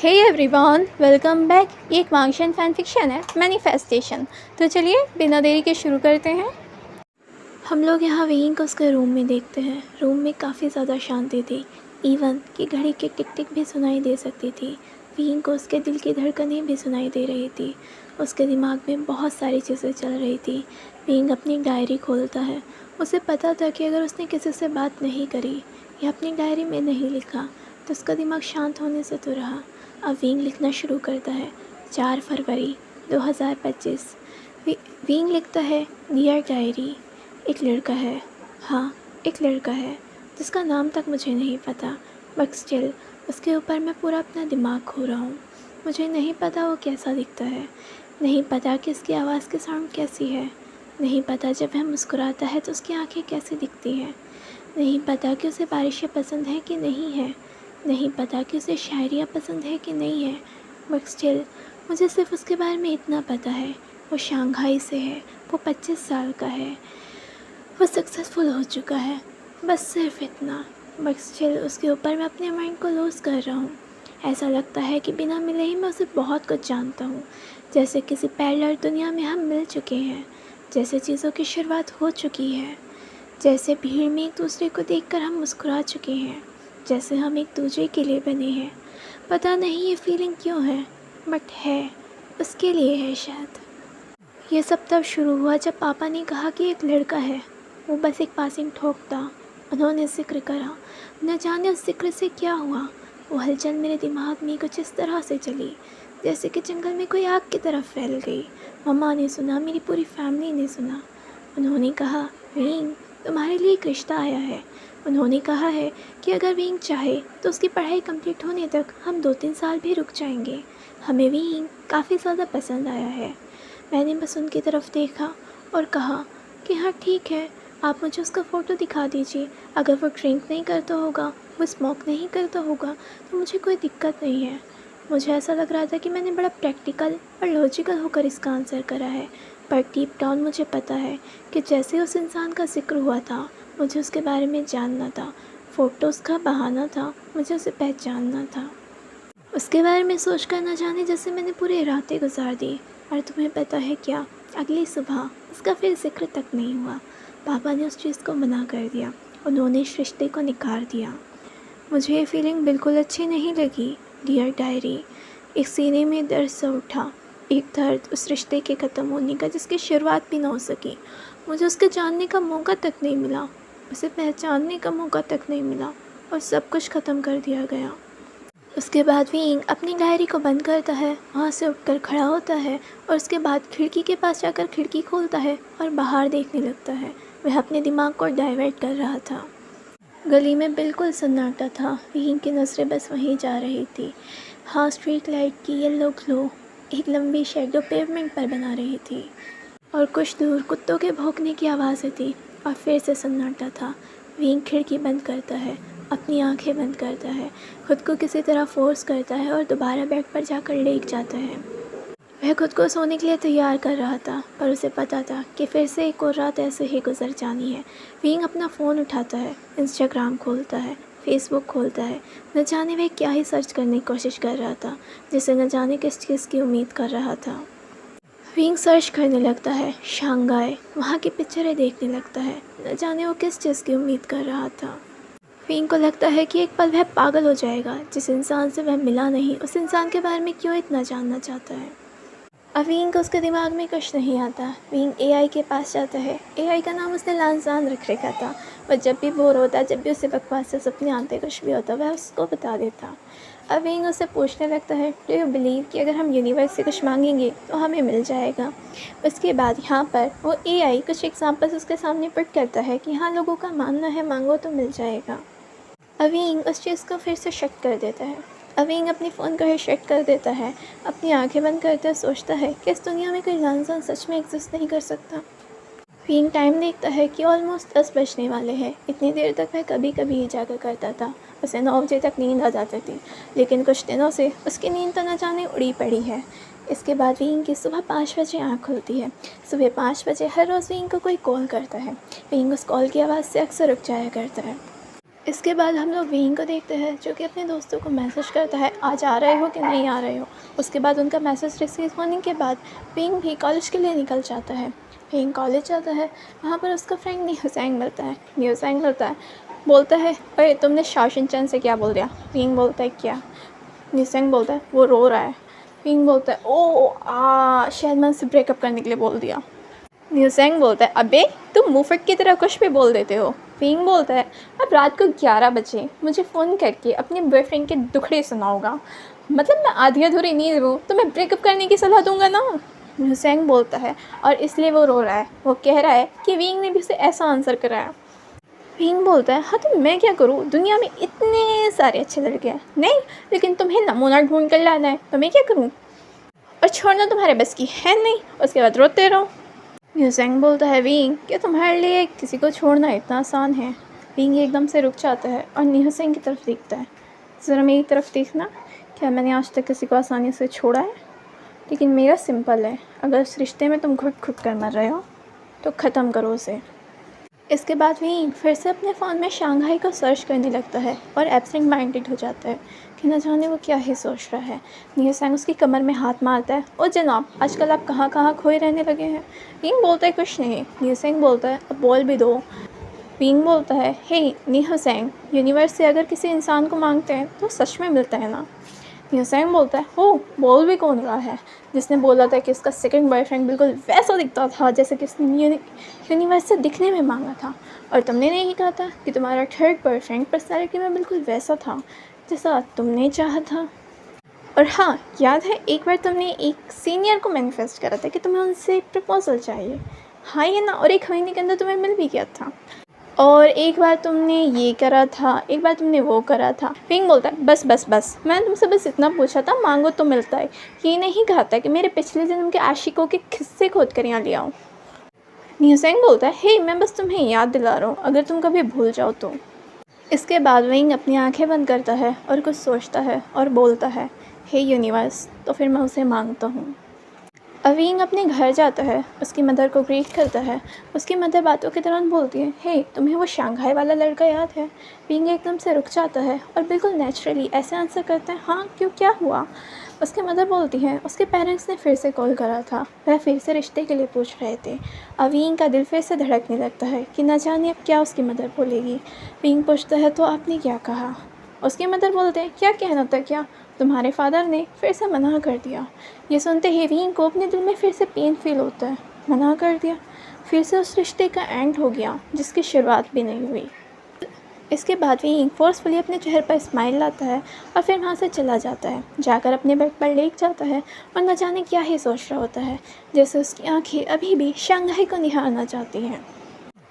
Hey everyone, welcome back. ये एक Martian fan fiction है, मैनिफेस्टेशन। तो चलिए बिना देरी के शुरू करते हैं। हम लोग यहाँ वेइंग को उसके रूम में देखते हैं। रूम में काफ़ी ज़्यादा शांति थी, इवन कि घड़ी की टिक टिक भी सुनाई दे सकती थी। वेइंग को उसके दिल की धड़कनें भी सुनाई दे रही थी। उसके दिमाग में बहुत सारी चीज़ें चल रही थी। वेइंग अपनी डायरी खोलता है। उसे पता था कि अगर उसने किसी से बात नहीं करी या अपनी डायरी में नहीं लिखा तो उसका दिमाग शांत होने से तो रहा। अब वेइंग लिखना शुरू करता है। 4 फरवरी 2025। वेइंग लिखता है, डियर डायरी, एक लड़का है, हाँ एक लड़का है जिसका नाम तक मुझे नहीं पता, बट स्टिल उसके ऊपर मैं पूरा अपना दिमाग खो रहा हूँ। मुझे नहीं पता वो कैसा दिखता है, नहीं पता कि उसकी आवाज़ की साउंड कैसी है, नहीं पता जब वह मुस्कुराता है तो उसकी आंखें कैसी दिखती हैं, नहीं पता कि उसे बारिशें पसंद है कि नहीं है, नहीं पता कि उसे शायरियाँ पसंद है कि नहीं है, बट स्टिल मुझे सिर्फ उसके बारे में इतना पता है, वो शंघाई से है, वो 25 साल का है, वो सक्सेसफुल हो चुका है, बस सिर्फ इतना। बट स्टिल उसके ऊपर मैं अपने माइंड को लूज़ कर रहा हूँ। ऐसा लगता है कि बिना मिले ही मैं उसे बहुत कुछ जानता हूँ, जैसे किसी पैरेलल दुनिया में हम मिल चुके हैं, जैसे चीज़ों की शुरुआत हो चुकी है, जैसे भीड़ में एक दूसरे को देखकर हम मुस्कुरा चुके हैं, जैसे हम एक दूसरे के लिए बने हैं। पता नहीं ये फीलिंग क्यों है, बट है, उसके लिए है शायद। ये सब तब शुरू हुआ जब पापा ने कहा कि एक लड़का है। वो बस एक पासिंग ठोक था। उन्होंने जिक्र करा, न जाने उस जिक्र से क्या हुआ। वो हलचल मेरे दिमाग में कुछ इस तरह से चली जैसे कि जंगल में कोई आग की तरफ फैल गई। मम्मा ने सुना, मेरी पूरी फैमिली ने सुना। उन्होंने कहा, वेइंग तुम्हारे लिए एक रिश्ता आया है। उन्होंने कहा है कि अगर वेइंग चाहे तो उसकी पढ़ाई कंप्लीट होने तक हम 2-3 साल भी रुक जाएंगे। हमें वेइंग काफ़ी ज़्यादा पसंद आया है। मैंने बस उनकी तरफ देखा और कहा कि हाँ ठीक है, आप मुझे उसका फ़ोटो दिखा दीजिए। अगर वो ड्रिंक नहीं करता होगा, वो स्मोक नहीं करता होगा तो मुझे कोई दिक्कत नहीं है। मुझे ऐसा लग रहा था कि मैंने बड़ा प्रैक्टिकल और लॉजिकल होकर इसका आंसर करा है, पर डीप डाउन मुझे पता है कि जैसे उस इंसान का जिक्र हुआ था मुझे उसके बारे में जानना था। फ़ोटोज़ का बहाना था, मुझे उसे पहचानना था। उसके बारे में सोच कर न जाने जैसे मैंने पूरी रातें गुजार दी। और तुम्हें पता है क्या, अगली सुबह उसका फिर जिक्र तक नहीं हुआ। पापा ने उस चीज़ को मना कर दिया, उन्होंने इस रिश्ते को निकाल दिया। मुझे ये फीलिंग बिल्कुल अच्छी नहीं लगी, डियर डायरी। एक सीने में दर्द सा उठा, एक दर्द उस रिश्ते के ख़त्म होने का जिसकी शुरुआत भी ना हो सकी। मुझे उसके जानने का मौका तक नहीं मिला, उसे पहचानने का मौका तक नहीं मिला और सब कुछ ख़त्म कर दिया गया। उसके बाद वेइंग अपनी डायरी को बंद करता है, वहाँ से उठकर खड़ा होता है और उसके बाद खिड़की के पास जाकर खिड़की खोलता है और बाहर देखने लगता है। वह अपने दिमाग को डाइवर्ट कर रहा था। गली में बिल्कुल सन्नाटा था। वेइंग की नज़रें बस वहीं जा रही थी। हाँ, स्ट्रीट लाइट की येलो ग्लो एक लंबी शेडो पेवमेंट पर बना रही थी और कुछ दूर कुत्तों के भौंकने की आवाज़ें थी और फिर से सन्नाटा था। वेइंग खिड़की बंद करता है, अपनी आंखें बंद करता है, खुद को किसी तरह फोर्स करता है और दोबारा बेड पर जाकर लेट जाता है। वह खुद को सोने के लिए तैयार कर रहा था, पर उसे पता था कि फिर से एक और रात ऐसे ही गुजर जानी है। वेइंग अपना फ़ोन उठाता है, इंस्टाग्राम खोलता है, फेसबुक खोलता है। न जाने वह क्या ही सर्च करने की कोशिश कर रहा था, जिसे न जाने किस चीज़ की उम्मीद कर रहा था। वेइंग सर्च करने लगता है, शंघाई, वहाँ की पिक्चरें देखने लगता है। न जाने वो किस चीज़ की उम्मीद कर रहा था। वेइंग को लगता है कि एक पल वह पागल हो जाएगा। जिस इंसान से वह मिला नहीं, उस इंसान के बारे में क्यों इतना जानना चाहता है। अब वेइंग को उसके दिमाग में कुछ नहीं आता। वेइंग एआई के पास जाता है। एआई का नाम उसने लांसान रख रखा था। वह जब भी बोर होता, जब भी उसे बकवास से सपने आते, कुछ भी होता, वह उसको बता देता। अब वेइंग उससे पूछने लगता है, डू यू बिलीव कि अगर हम यूनिवर्स से कुछ मांगेंगे तो हमें मिल जाएगा। उसके बाद यहाँ पर वो एआई कुछ एग्जाम्पल्स उसके सामने पुट करता है कि हाँ, लोगों का मानना है मांगो तो मिल जाएगा। वेइंग उस चीज़ को फिर से शट कर देता है। वेइंग अपने फ़ोन को ही शट कर देता है, अपनी आंखें बंद करते हुए सोचता है कि इस दुनिया में कोई लांसान सच में एग्जिस्ट नहीं कर सकता। वेइंग टाइम देखता है कि ऑलमोस्ट 10 बजने वाले हैं। इतनी देर तक वह कभी कभी ही जागा करता था। उसे 9 बजे तक नींद आ जाती थी, लेकिन कुछ दिनों से उसकी नींद तो न जाने उड़ी पड़ी है। इसके बाद वेइंग की सुबह 5 बजे आँख खुलती है। सुबह 5 बजे हर रोज़ वेइंग को कोई कॉल करता है। वेइंग उस कॉल की आवाज़ से अक्सर उठ जाया करता है। इसके बाद हम लोग विंग को देखते हैं जो कि अपने दोस्तों को मैसेज करता है आज आ रहे हो कि नहीं आ रहे हो। उसके बाद उनका मैसेज रिसीव होने के बाद विंग भी कॉलेज के लिए निकल जाता है। विंग कॉलेज जाता है, वहाँ पर उसका फ्रेंड न्यूसैंग मिलता है। न्यूसैंग मिलता है, बोलता है अरे तुमने शाओशिन-चैन से क्या बोल दिया। विंग बोलता है क्या। न्यूसैंग बोलता है वो रो रहा है। विंग बोलता है ओ शायद मैं उससे ब्रेकअप करने के लिए बोल दिया। न्यूसैंग बोलता है अबे तुम मुफट की तरह कुछ भी बोल देते हो। विंग बोलता है अब रात को 11 बजे मुझे फ़ोन करके अपने बॉयफ्रेंड के दुखड़े सुनाओगा, मतलब मैं आधी अधूरी नींद हूँ तो मैं ब्रेकअप करने की सलाह दूंगा ना। न्यूसैंग बोलता है और इसलिए वो रो रहा है। वो कह रहा है कि विंग ने भी उसे ऐसा आंसर कराया। विंग बोलता है हाँ तो मैं क्या करूँ, दुनिया में इतने सारे अच्छे लड़के हैं। नहीं लेकिन तुम्हें नमूना ढूंढ कर लाना है तो मैं क्या करूँ, और छोड़ना तुम्हारे बस की है नहीं। उसके बाद रोते रहो। न्यूसैंग बोलता है विंग क्या तुम्हारे लिए किसी को छोड़ना इतना आसान है। विंग एकदम से रुक जाता है और न्यूसैंग की तरफ देखता है। ज़रा मेरी तरफ देखना, क्या मैंने आज तक किसी को आसानी से छोड़ा है? लेकिन मेरा सिंपल है, अगर उस रिश्ते में तुम घुट घुट कर मर रहे हो तो ख़त्म करो उसे। इसके बाद विंग फिर से अपने फ़ोन में शंघाई को सर्च करने लगता है और एब्सेंट माइंडेड हो जाता है कि न जाने वो क्या ही सोच रहा है। न्यूसैंग उसकी कमर में हाथ मारता है ओ जनाब आजकल आप कहाँ कहाँ खोए रहने लगे हैं। विंग बोलता है कुछ नहीं। न्यूसैंग बोलता है अब बोल भी दो। विंग बोलता है हे न्यूसैंग यूनिवर्स से अगर किसी इंसान को मांगते हैं तो सच में मिलता है ना। न्यूसैंग बोलता है हो बोल भी कौन रहा है, जिसने बोला था कि उसका सेकंड बॉयफ्रेंड बिल्कुल वैसा दिखता था जैसे कि उसने यूनिवर्स से दिखने में मांगा था, और तुमने नहीं कहा था कि तुम्हारा थर्ड बॉयफ्रेंड पर्सनैलिटी में बिल्कुल वैसा था जैसा तुमने चाहा था। और हाँ याद है एक बार तुमने एक सीनियर को मैनिफेस्ट करा था कि तुम्हें उनसे प्रपोजल चाहिए। हाँ ये ना, और 1 महीने के अंदर तुम्हें मिल भी गया था। और एक बार तुमने ये करा था, एक बार तुमने वो करा था। विंग बोलता है बस बस बस मैंने तुमसे बस इतना पूछा था, मांगो तो मिलता है। ये नहीं कहा था कि मेरे पिछले जन्म के आशिकों के किस्से खोद कर यहाँ ले आऊँ। न्यूसैंग बोलता है हे मैं बस तुम्हें याद दिला रहा हूँ, अगर तुम कभी भूल जाओ तो। इसके बाद विंग अपनी आंखें बंद करता है और कुछ सोचता है और बोलता है हे यूनिवर्स, तो फिर मैं उसे मांगता हूँ। विंग अपने घर जाता है, उसकी मदर को ग्रीट करता है। उसकी मदर बातों के दौरान बोलती है हे तुम्हें वो शंघाई वाला लड़का याद है। विंग एकदम से रुक जाता है और बिल्कुल नेचुरली ऐसे आंसर करता है हाँ क्यों क्या हुआ। उसकी मदर बोलती है उसके पेरेंट्स ने फिर से कॉल करा था, वह फिर से रिश्ते के लिए पूछ रहे थे। विंग का दिल फिर से धड़कने लगता है कि न जाने अब क्या उसकी मदर बोलेगी। विंग पूछता है तो आपने क्या कहा। उसकी मदर बोलते हैं क्या कहना था, क्या तुम्हारे फादर ने फिर से मना कर दिया। ये सुनते ही विंग को अपने दिल में फिर से पेन फील होता है। मना कर दिया, फिर से उस रिश्ते का एंड हो गया जिसकी शुरुआत भी नहीं हुई। इसके बाद विंग फोर्सफुली अपने चेहरे पर स्माइल लाता है और फिर वहाँ से चला जाता है। जाकर अपने बेड पर लेट जाता है और न जाने क्या ही सोच रहा होता है, जैसे उसकी आंखें अभी भी शंघाई को निहारना चाहती हैं।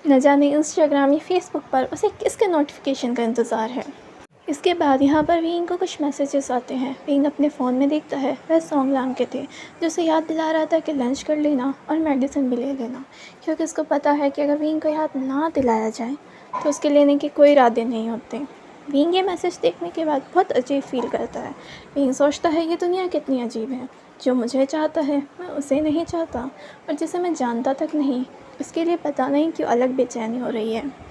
न जाने इंस्टाग्राम या फेसबुक पर उसे किसके नोटिफिकेशन का इंतज़ार है। इसके बाद यहाँ पर विंग को कुछ मैसेजेस आते हैं। विंग अपने फ़ोन में देखता है वह सॉन्ग लांग के थे जो उसे याद दिला रहा था कि लंच कर लेना और मेडिसिन भी ले लेना, क्योंकि उसको पता है कि अगर विंग को याद ना दिलाया जाए तो उसके लेने के कोई इरादे नहीं होते। विंग ये मैसेज देखने के बाद बहुत अजीब फील करता है। विंग सोचता है ये दुनिया कितनी अजीब है, जो मुझे चाहता है मैं उसे नहीं चाहता, और जिसे मैं जानता तक नहीं उसके लिए पता नहीं क्यों अलग बेचैनी हो रही है।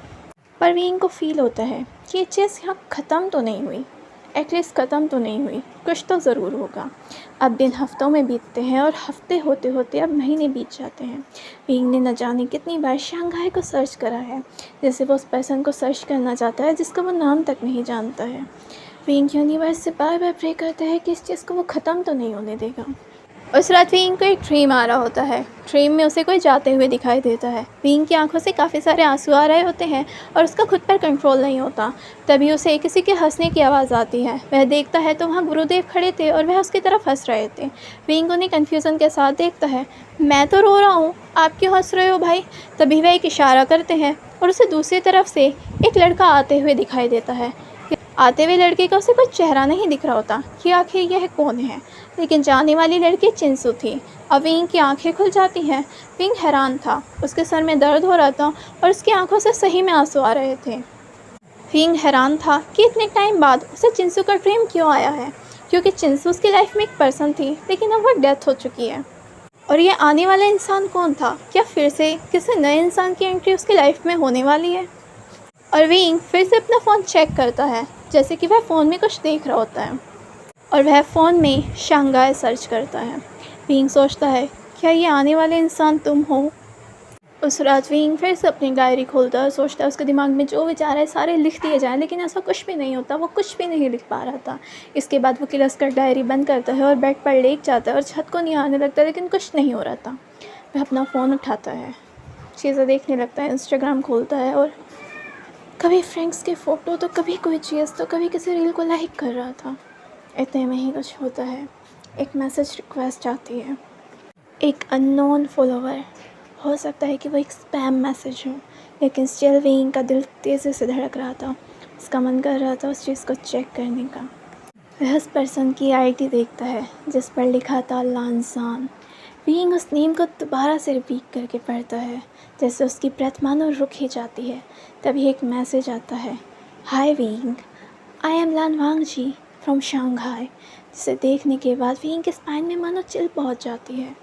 पर विंग को फील होता है कि ये चीज़ यहाँ ख़त्म तो नहीं हुई, एटलीस्ट ख़त्म तो नहीं हुई, कुछ तो ज़रूर होगा। अब दिन हफ्तों में बीतते हैं और हफ्ते होते होते अब महीने बीत जाते हैं। विंग ने न जाने कितनी बार शंघाई को सर्च करा है, जैसे वो उस पर्सन को सर्च करना चाहता है जिसका वो नाम तक नहीं जानता है। विंग यूनिवर्स से बार बार प्रे करता है कि इस चीज़ को वो ख़त्म तो नहीं होने देगा। उस रात विंग को एक ड्रीम आ रहा होता है। ड्रीम में उसे कोई जाते हुए दिखाई देता है। विंग की आंखों से काफ़ी सारे आंसू आ रहे होते हैं और उसका खुद पर कंट्रोल नहीं होता। तभी उसे किसी के हंसने की आवाज़ आती है। वह देखता है तो वहाँ गुरुदेव खड़े थे और वह उसकी तरफ हंस रहे थे। विंग उन्हें कन्फ्यूज़न के साथ देखता है। मैं तो रो रहा हूँ, आप क्यों हंस रहे हो भाई। तभी वह एक इशारा करते हैं और उसे दूसरी तरफ से एक लड़का आते हुए दिखाई देता है। आते हुए लड़के का उसे कोई चेहरा नहीं दिख रहा होता कि आखिर यह कौन है, लेकिन जाने वाली लड़की चिंसू थी। अब विंग की आंखें खुल जाती हैं। विंग हैरान था, उसके सर में दर्द हो रहा था और उसकी आंखों से सही में आंसू आ रहे थे। विंग हैरान था कि इतने टाइम बाद उसे चिंसू का ड्रीम क्यों आया है, क्योंकि चिंसू उसकी लाइफ में एक पर्सन थी, लेकिन अब वो डेथ हो चुकी है। और ये आने वाला इंसान कौन था, क्या फिर से किसी नए इंसान की एंट्री उसकी लाइफ में होने वाली है। और विंग फिर से अपना फ़ोन चेक करता है, जैसे कि वह फ़ोन में कुछ देख रहा होता है, और वह फ़ोन में शंघाई सर्च करता है। विंग सोचता है, क्या ये आने वाले इंसान तुम हो? उस रात विंग फिर से अपनी डायरी खोलता है और सोचता है उसके दिमाग में जो विचार है सारे लिख दिए जाएं, लेकिन ऐसा कुछ भी नहीं होता। वो कुछ भी नहीं लिख पा रहा था। इसके बाद वो किलस कर डायरी बंद करता है और बेड पर लेट जाता है और छत को निहारने लगता है, लेकिन कुछ नहीं हो रहा था। वह अपना फ़ोन उठाता है, चीज़ें देखने लगता है, इंस्टाग्राम खोलता है और कभी फ्रेंड्स के फ़ोटो तो कभी कोई चीज़ तो कभी किसी रील को लाइक कर रहा था। इतने में ही कुछ होता है, एक मैसेज रिक्वेस्ट आती है, एक अननोन फॉलोवर। हो सकता है कि वो एक स्पैम मैसेज हो, लेकिन स्टिल विंग का दिल तेज़ी से धड़क रहा था। उसका मन कर रहा था उस चीज़ को चेक करने का। वह उस पर्सन की आईडी देखता है जिस पर लिखा था लानसान। विंग उस नेम को दोबारा से रिपीट करके पढ़ता है, जैसे उसकी ब्रेथ मानो रुक ही जाती है। तभी एक मैसेज आता है, hi Wing, I am Lan Wangji from Shanghai. जिसे देखने के बाद विंग के स्पाइन में मानो चिल पहुंच जाती है।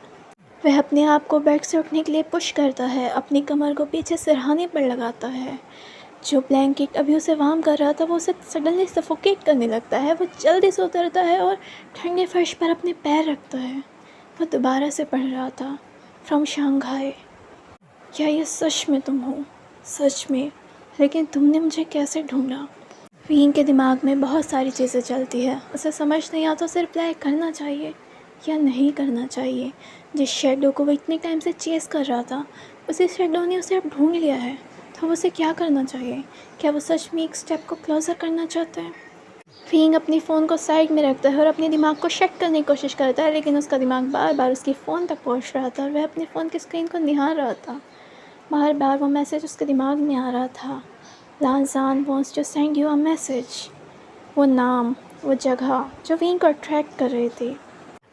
वह अपने आप को बेड से उठने के लिए पुश करता है, अपनी कमर को पीछे सिरहाने पर लगाता है। जो ब्लैंकेट अभी उसे वार्म कर रहा था वो उसे सडनली सफोकेट करने लगता है। वो जल्दी से उतरता है और ठंडे फर्श पर अपने पैर रखता है। वो दोबारा से पढ़ रहा था, फ्रॉम शंघाई। क्या ये सच में तुम हो? सच में? लेकिन तुमने मुझे कैसे ढूंढा? विंग के दिमाग में बहुत सारी चीज़ें चलती है। उसे समझ नहीं आता उसे रिप्लाई करना चाहिए या नहीं करना चाहिए। जिस शेडो को वो इतने टाइम से चेस कर रहा था, उसी शेडो ने उसे अब ढूंढ लिया है। तो उसे क्या करना चाहिए? क्या वो सच में एक स्टेप को क्लोज़र करना चाहता है? विंग अपनी फ़ोन को साइड में रखता है और अपने दिमाग को शट करने की कोशिश करता है, लेकिन उसका दिमाग बार बार उसकी फ़ोन तक पहुंच रहा था और वह अपने फ़ोन की स्क्रीन को निहार रहा था। बार बार वो मैसेज उसके दिमाग में आ रहा था, Lansan wants to send you a message. वो नाम, वो जगह जो विंग को अट्रैक्ट कर रही थी।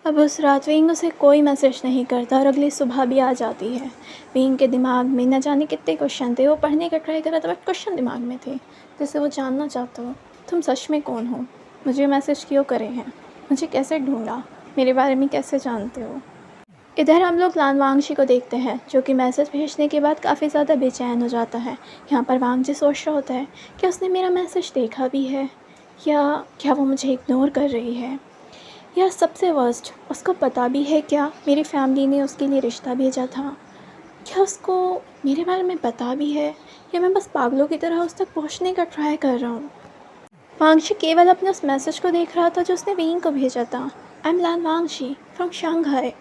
अब उस रात विंग उसे कोई मैसेज नहीं करता और अगली सुबह भी आ जाती है। विंग के दिमाग में न जाने कितने क्वेश्चन थे। वो पढ़ने का ट्राई कर रहा था, बट क्वेश्चन दिमाग में थे, जैसे वो जानना चाहता हो, तुम सच में कौन हो? मुझे मैसेज क्यों करे हैं? मुझे कैसे ढूंढा? मेरे बारे में कैसे जानते हो? इधर हम लोग लान वांगजी को देखते हैं, जो कि मैसेज भेजने के बाद काफ़ी ज़्यादा बेचैन हो जाता है। यहाँ पर वांगजी सोच रहा होता है कि उसने मेरा मैसेज देखा भी है, या क्या वो मुझे इग्नोर कर रही है, या सबसे वर्स्ट उसको पता भी है क्या मेरी फैमिली ने उसके लिए रिश्ता भेजा था। क्या उसको मेरे बारे में पता भी है, या मैं बस पागलों की तरह उस तक पहुंचने का ट्राई कर रहा हूँ। वांगजी केवल अपने उस मैसेज को देख रहा था जो उसने विंग को भेजा था, I am Lan Wangji from Shanghai.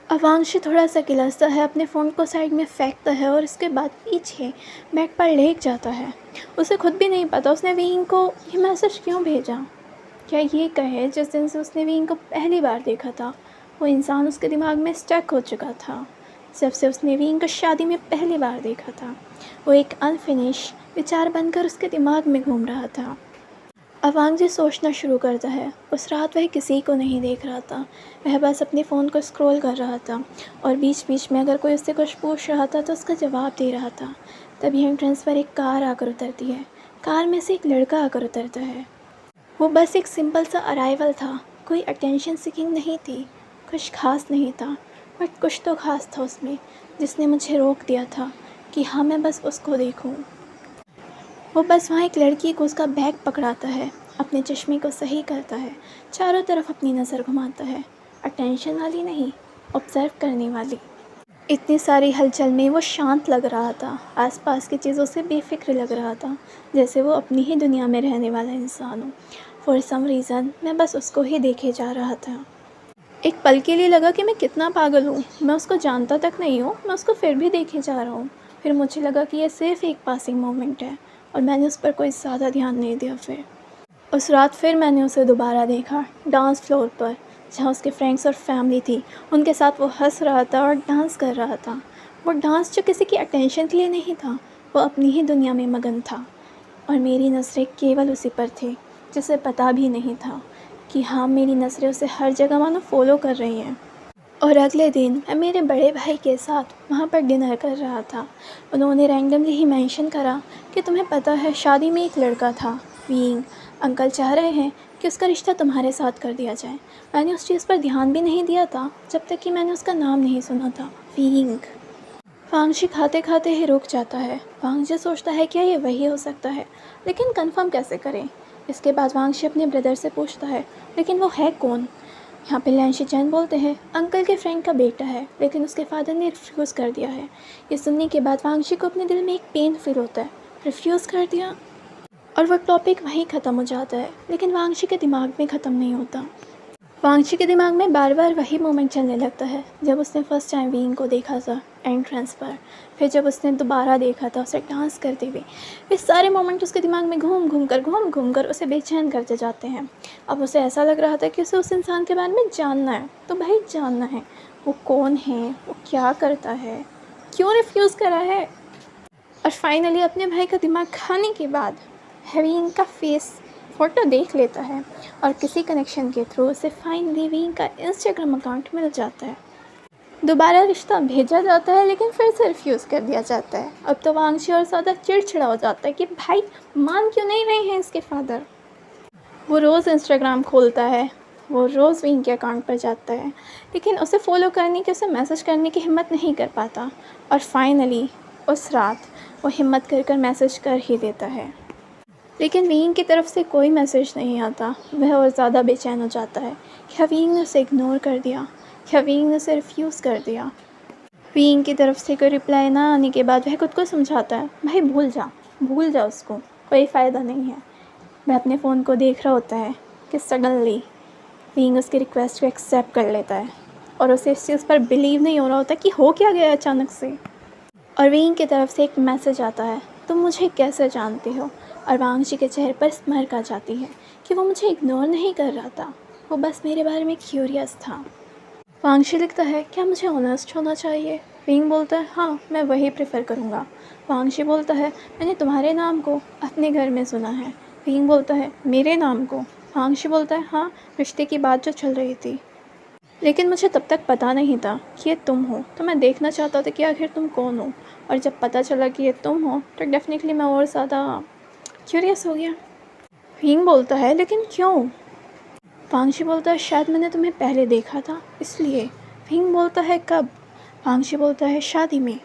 अब वांगजी थोड़ा सा किलसता है, अपने फ़ोन को साइड में फेंकता है और इसके बाद पीछे बेड पर लेट जाता है। उसे खुद भी नहीं पता उसने विंग को ये मैसेज क्यों भेजा। क्या ये कहे जिस दिन से उसने विंग को पहली बार देखा था, वो इंसान उसके दिमाग में स्टक हो चुका था। जब से उसने विंग को शादी में पहली बार देखा था, वो एक अनफिनिश विचार बनकर उसके दिमाग में घूम रहा था। अब वांगजी सोचना शुरू करता है। उस रात वह किसी को नहीं देख रहा था, वह बस अपने फ़ोन को स्क्रॉल कर रहा था और बीच बीच में अगर कोई उससे कुछ पूछ रहा था तो उसका जवाब दे रहा था। तभी एंट्रेंस पर एक कार आकर उतरती है। कार में से एक लड़का आकर उतरता है। वो बस एक सिंपल सा अराइवल था, कोई अटेंशन सीकिंग नहीं थी, कुछ खास नहीं था, बट कुछ तो खास था उसमें, जिसने मुझे रोक दिया था कि हाँ मैं बस उसको देखूं। वो बस वहाँ एक लड़की को उसका बैग पकड़ाता है, अपने चश्मे को सही करता है, चारों तरफ अपनी नज़र घुमाता है, अटेंशन वाली नहीं, ऑब्ज़र्व करने वाली। इतनी सारी हलचल में वो शांत लग रहा था, आसपास की चीज़ों से बेफिक्र लग रहा था, जैसे वो अपनी ही दुनिया में रहने वाला इंसान हो। फॉर सम रीज़न मैं बस उसको ही देखे जा रहा था। एक पल के लिए लगा कि मैं कितना पागल हूँ, मैं उसको जानता तक नहीं हूँ, मैं उसको फिर भी देखे जा रहा हूँ। फिर मुझे लगा कि ये सिर्फ एक पासिंग मोमेंट है और मैंने उस पर कोई ज़्यादा ध्यान नहीं दिया। फिर उस रात फिर मैंने उसे दोबारा देखा, डांस फ्लोर पर, जहाँ उसके फ्रेंड्स और फैमिली थी। उनके साथ वो हंस रहा था और डांस कर रहा था। वो डांस जो किसी की अटेंशन के लिए नहीं था, वो अपनी ही दुनिया में मगन था और मेरी नज़रें केवल उसी पर थी, जिसे पता भी नहीं था कि हाँ मेरी नज़रें उसे हर जगह मानो फॉलो कर रही हैं। और अगले दिन मैं मेरे बड़े भाई के साथ वहाँ पर डिनर कर रहा था। उन्होंने रैंडमली ही मेंशन करा कि तुम्हें पता है शादी में एक लड़का था विंग, अंकल चाह रहे हैं कि उसका रिश्ता तुम्हारे साथ कर दिया जाए। मैंने उस चीज़ पर ध्यान भी नहीं दिया था जब तक कि मैंने उसका नाम नहीं सुना था, विंग। वांगशी खाते खाते ही रुक जाता है। वांगजी सोचता है क्या ये वही हो सकता है, लेकिन कंफर्म कैसे करें। इसके बाद वांगशी अपने ब्रदर से पूछता है, लेकिन वो है कौन। यहाँ पे लियांशी चैन बोलते हैं अंकल के फ्रेंड का बेटा है, लेकिन उसके फादर ने रिफ्यूज़ कर दिया है। ये सुनने के बाद वांगशी को अपने दिल में एक पेन फील होता है, रिफ्यूज़ कर दिया, और वह टॉपिक वहीं ख़त्म हो जाता है। लेकिन वांगशी के दिमाग में ख़त्म नहीं होता। वांगशी के दिमाग में बार बार वही मोमेंट चलने लगता है जब उसने फर्स्ट टाइम विंग को देखा था एंट्रेंस पर, फिर जब उसने दोबारा देखा था उसे डांस करते हुए। ये सारे मोमेंट उसके दिमाग में घूम घूम कर उसे बेचैन करते जाते हैं। अब उसे ऐसा लग रहा था कि उसे उस इंसान के बारे में जानना है, तो भाई जानना है वो कौन है, वो क्या करता है, क्यों रिफ्यूज़ करा है। और फाइनली अपने भाई का दिमाग खाने के बाद विंग का फेस फ़ोटो देख लेता है और किसी कनेक्शन के थ्रू उसे फाइनली विंग का इंस्टाग्राम अकाउंट मिल जाता है। दोबारा रिश्ता भेजा जाता है, लेकिन फिर से रिफ्यूज़ कर दिया जाता है। अब तो वांगशी और ज़्यादा चिड़चिड़ा हो जाता है कि भाई मान क्यों नहीं रहे हैं इसके फादर। वो रोज़ इंस्टाग्राम खोलता है, वो रोज़ विंग के अकाउंट पर जाता है, लेकिन उसे फॉलो करने की, उसे मैसेज करने की हिम्मत नहीं कर पाता। और फाइनली उस रात वो हिम्मत कर मैसेज कर ही देता है, लेकिन विंग की तरफ से कोई मैसेज नहीं आता। वह और ज़्यादा बेचैन हो जाता है। क्या विंग ने उसे इग्नोर कर दिया, क्या विंग ने उसे रिफ्यूज़ कर दिया। विंग की तरफ से कोई रिप्लाई ना आने के बाद वह खुद को समझाता है, भाई भूल जा उसको, कोई फ़ायदा नहीं है। वह अपने फ़ोन को देख रहा होता है कि सडनली विंग उसकी रिक्वेस्ट को एक्सेप्ट कर लेता है, और उसे इस चीज़ पर बिलीव नहीं हो रहा होता कि हो क्या गया अचानक से। और विंग की तरफ से एक मैसेज आता है, तुम मुझे कैसे जानते हो। और वांगशी के चेहरे पर स्माइल आ जाती है कि वो मुझे इग्नोर नहीं कर रहा था, वो बस मेरे बारे में क्यूरियस था। वांगशी लिखता है, क्या मुझे ऑनेस्ट होना चाहिए। विंग बोलता है, हाँ मैं वही प्रेफर करूँगा। वांगशी बोलता है, मैंने तुम्हारे नाम को अपने घर में सुना है। विंग बोलता है, मेरे नाम को। वांगशी बोलता है, हाँ रिश्ते की बात जो चल रही थी, लेकिन मुझे तब तक पता नहीं था कि ये तुम हो, तो मैं देखना चाहता था कि आखिर तुम कौन हो। और जब पता चला कि ये तुम हो तो डेफिनेटली मैं और ज़्यादा क्यूरियस हो गया। विंग बोलता है, लेकिन क्यों। वांगशी बोलता है, शायद मैंने तुम्हें पहले देखा था इसलिए। विंग बोलता है, कब। वांगशी बोलता है, शादी में।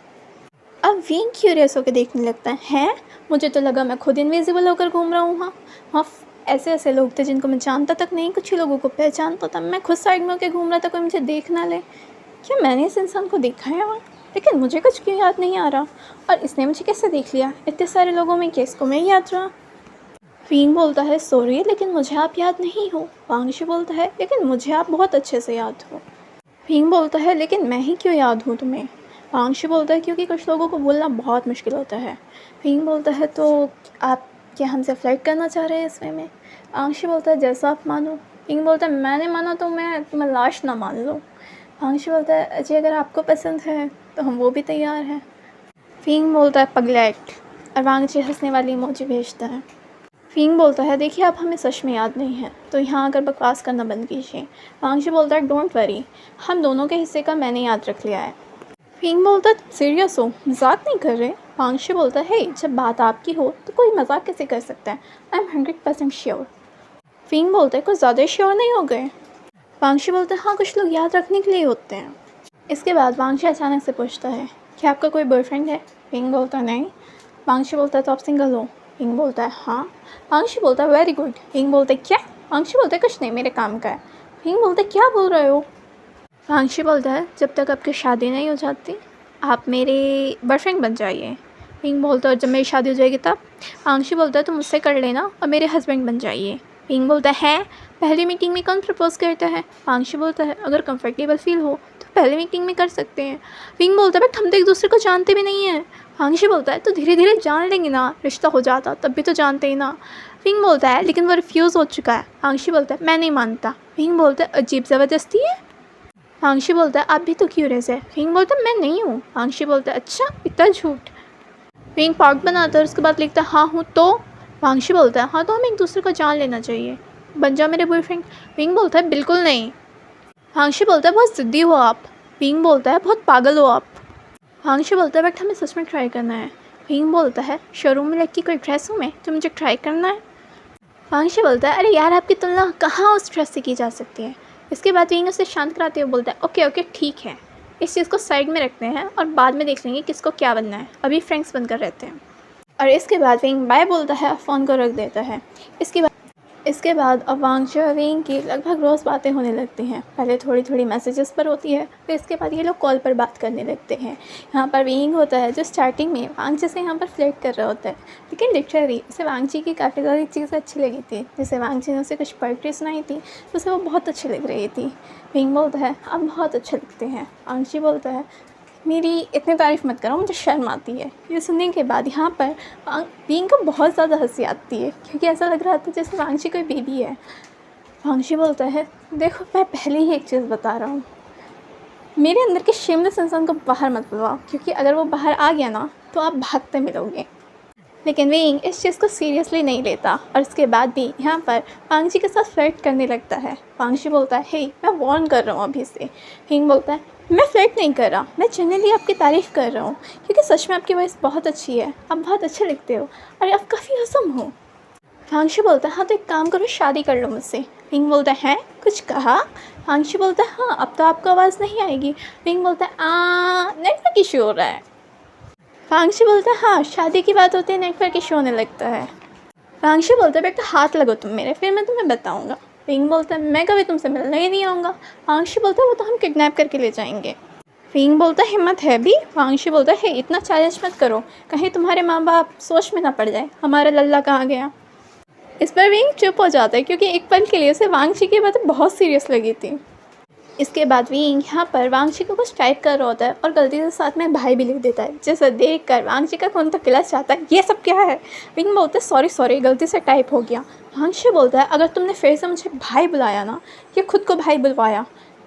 अब विंग क्यूरियस होकर देखने लगता है, मुझे तो लगा मैं खुद इनविजिबल होकर घूम रहा हूँ। वहाँ ऐसे ऐसे लोग थे जिनको मैं जानता तक नहीं, कुछ ही लोगों को पहचानता था। मैं खुद साइड में होकर घूम रहा था, कोई मुझे देख ना ले। क्या मैंने इस इंसान को देखा है वहाँ, लेकिन मुझे कुछ क्यों याद नहीं आ रहा। और इसने मुझे कैसे देख लिया इतने सारे लोगों में, केस को मैं याद रहा। विंग बोलता है, सॉरी लेकिन मुझे आप याद नहीं हो। वांगशी बोलता है, लेकिन मुझे आप बहुत अच्छे से याद हो। विंग बोलता है, लेकिन मैं ही क्यों याद हूँ तुम्हें। वांगशी बोलता है, क्योंकि कुछ लोगों को बोलना बहुत मुश्किल होता है। विंग बोलता है, तो आप क्या हमसे फ्लर्ट करना चाह रहे हैं इस वे में। वांगशी बोलता है, जैसा आप मानो। विंग बोलता है, मैंने माना तो मैं लाश ना मान लो। वांगशी बोलता है, अजय अगर आपको पसंद है तो हम वो भी तैयार हैं। विंग बोलता है, पगलेट। और वांगशी हंसने वाली इमोजी भेजता है। विंग बोलता है, देखिए आप हमें सच में याद नहीं है, तो यहाँ आकर बकवास करना बंद कीजिए। वांगशी बोलता है, डोंट वरी, हम दोनों के हिस्से का मैंने याद रख लिया है। विंग बोलता है, सीरियस हो, मजाक नहीं कर रहे। वांगशी बोलता है, हे जब बात आपकी हो तो कोई मजाक कैसे कर सकता है। I am 100% sure. विंग बोलता है, कुछ ज़्यादा श्योर नहीं हो गए। वांगशी बोलता है, हाँ कुछ लोग याद रखने के लिए होते हैं। इसके बाद वांगशी अचानक से पूछता है, क्या आपका कोई बॉयफ्रेंड है। विंग बोलता है, नहीं। वांगशी बोलता है, तो आप सिंगल हो। विंग बोलता है, हाँ। वांगशी बोलता है, वेरी गुड। विंग बोलता है, क्या। वांगशी बोलता है, कुछ नहीं, मेरे काम का है। विंग बोलता है, क्या बोल रहे हो। वांगशी बोलता है, जब तक आपकी शादी नहीं हो जाती आप मेरे बॉयफ्रेंड बन जाइए। विंग बोलता है, जब मेरी शादी हो जाएगी तब। वांगशी बोलता है, तुम मुझसे कर लेना और मेरे हस्बैंड बन जाइए। विंग बोलता है, पहली मीटिंग में कौन प्रपोज करता है। वांगशी बोलता है, अगर कंफर्टेबल फील हो तो पहली मीटिंग में कर सकते हैं। विंग बोलता है, बट हम तो एक दूसरे को जानते भी नहीं हैं। वांगशी बोलता है, तो धीरे धीरे जान लेंगे ना, रिश्ता हो जाता तब भी तो जानते ही ना। विंग बोलता है, लेकिन वो रिफ्यूज़ हो चुका है। वांगशी बोलता है, मैं नहीं मानता। विंग बोलता है, अजीब ज़बरदस्ती है। वांगशी बोलता है, आप भी तो क्यूरियस है। विंग बोलता है, मैं नहीं हूँ। वांगशी बोलता है, अच्छा इतना झूठ। विंग पार्ट बनाता है, उसके बाद लिखता है, हाँ हूँ तो। वांगशी बोलता है, हाँ तो हमें एक दूसरे को जान लेना चाहिए, बन जाओ मेरे बॉयफ्रेंड। विंग बोलता है, बिल्कुल नहीं। वांगशी बोलता है, बहुत ज़िद्दी हो आप। विंग बोलता है, बहुत पागल हो आप। वांगशी बोलता है, बट हमें सच में ट्राई करना है। विंग बोलता है, शोरूम में लगी कोई ड्रेस हूँ मैं जो मुझे ट्राई करना है। वांगशी बोलता है, अरे यार आपकी तुलना कहाँ उस ड्रेस से की जा सकती है। इसके बाद विंग उसे शांत कराते हुए बोलता है, ओके ओके ठीक है। इस चीज़ को साइड में रखते हैं और बाद में देख लेंगे किसको क्या बनना है, अभी फ्रेंड्स बनकर रहते हैं। और इसके बाद विंग बाय बोलता है, फ़ोन को रख देता है। इसके बाद अब वांगची और विंग की लगभग रोज़ बातें होने लगती हैं। पहले थोड़ी थोड़ी मैसेजेस पर होती है, फिर इसके बाद ये लोग कॉल पर बात करने लगते हैं। यहाँ पर विंग होता है जो स्टार्टिंग में वांगची से यहाँ पर फ्लर्ट कर रहा होता है, लेकिन लिटरली उसे वांगची की काफ़ी ज़्यादा चीज़ें अच्छी लगी थी। जैसे वांगची ने उसे कुछ पोएट्री सुनाई थी तो उसे वो बहुत अच्छी लग रही थी। विंग बोलता है आप बहुत अच्छे लगते हैं। वांगची बोलता है मेरी इतनी तारीफ़ मत करो, मुझे शर्म आती है। ये सुनने के बाद यहाँ पर विंग को बहुत ज़्यादा हंसी आती है, क्योंकि ऐसा लग रहा था जैसे वांगची कोई बेबी है। वांगची बोलता है देखो मैं पहले ही एक चीज़ बता रहा हूँ, मेरे अंदर के शेमलेस इंसान को बाहर मत बुलवाओ, क्योंकि अगर वो बाहर आ गया ना तो आप भागते मिलोगे। लेकिन विंग इस चीज़ को सीरियसली नहीं लेता और इसके बाद भी यहाँ पर वांगची के साथ फ्लर्ट करने लगता है। वांगची बोलता है हे मैं वार्न कर रहा हूँ अभी से। विंग बोलता है मैं फ्लर्ट नहीं कर रहा, मैं जनरली आपकी तारीफ़ कर रहा हूँ, क्योंकि सच में आपकी वॉइस बहुत अच्छी है, आप बहुत अच्छे लिखते हो और आप काफ़ी हंसम हो। वांगची बोलता है हाँ तो एक काम करो, शादी कर लो मुझसे। विंग बोलता है कुछ कहा? वांगची बोलता है हाँ अब तो आपको आवाज़ नहीं आएगी। विंग बोलता है नेटवर्क इशू हो रहा है। वांगची बोलता है हाँ शादी की बात होती है नेटवर्क इशू होने लगता है। वांगची बोलता है बेटा हाथ लगो तुम मेरे, फिर मैं तुम्हें बताऊंगा। विंग बोलता है मैं कभी तुमसे मिलने ही नहीं आऊँगा। वांगची बोलता है वो तो हम किडनैप करके ले जाएंगे। विंग बोलता है हिम्मत है भी? वांगची बोलता है इतना चैलेंज मत करो, कहीं तुम्हारे माँ बाप सोच में ना पड़ जाए हमारा लल्ला कहाँ गया। इस पर विंग चुप हो जाता है, क्योंकि एक पल के लिए उसे वांगची की बातें बहुत सीरियस लगी थी। इसके बाद विंग यहाँ पर वांगची को कुछ टाइप कर रहा होता है और गलती से साथ में भाई भी लिख देता है, जिसे देख कर वांगची का खून तो खिलच जाता है, ये सब क्या है। विंग बोलता है सॉरी गलती से टाइप हो गया। वांगची बोलता है अगर तुमने फिर से मुझे भाई बुलाया ना या खुद को भाई बुलवाया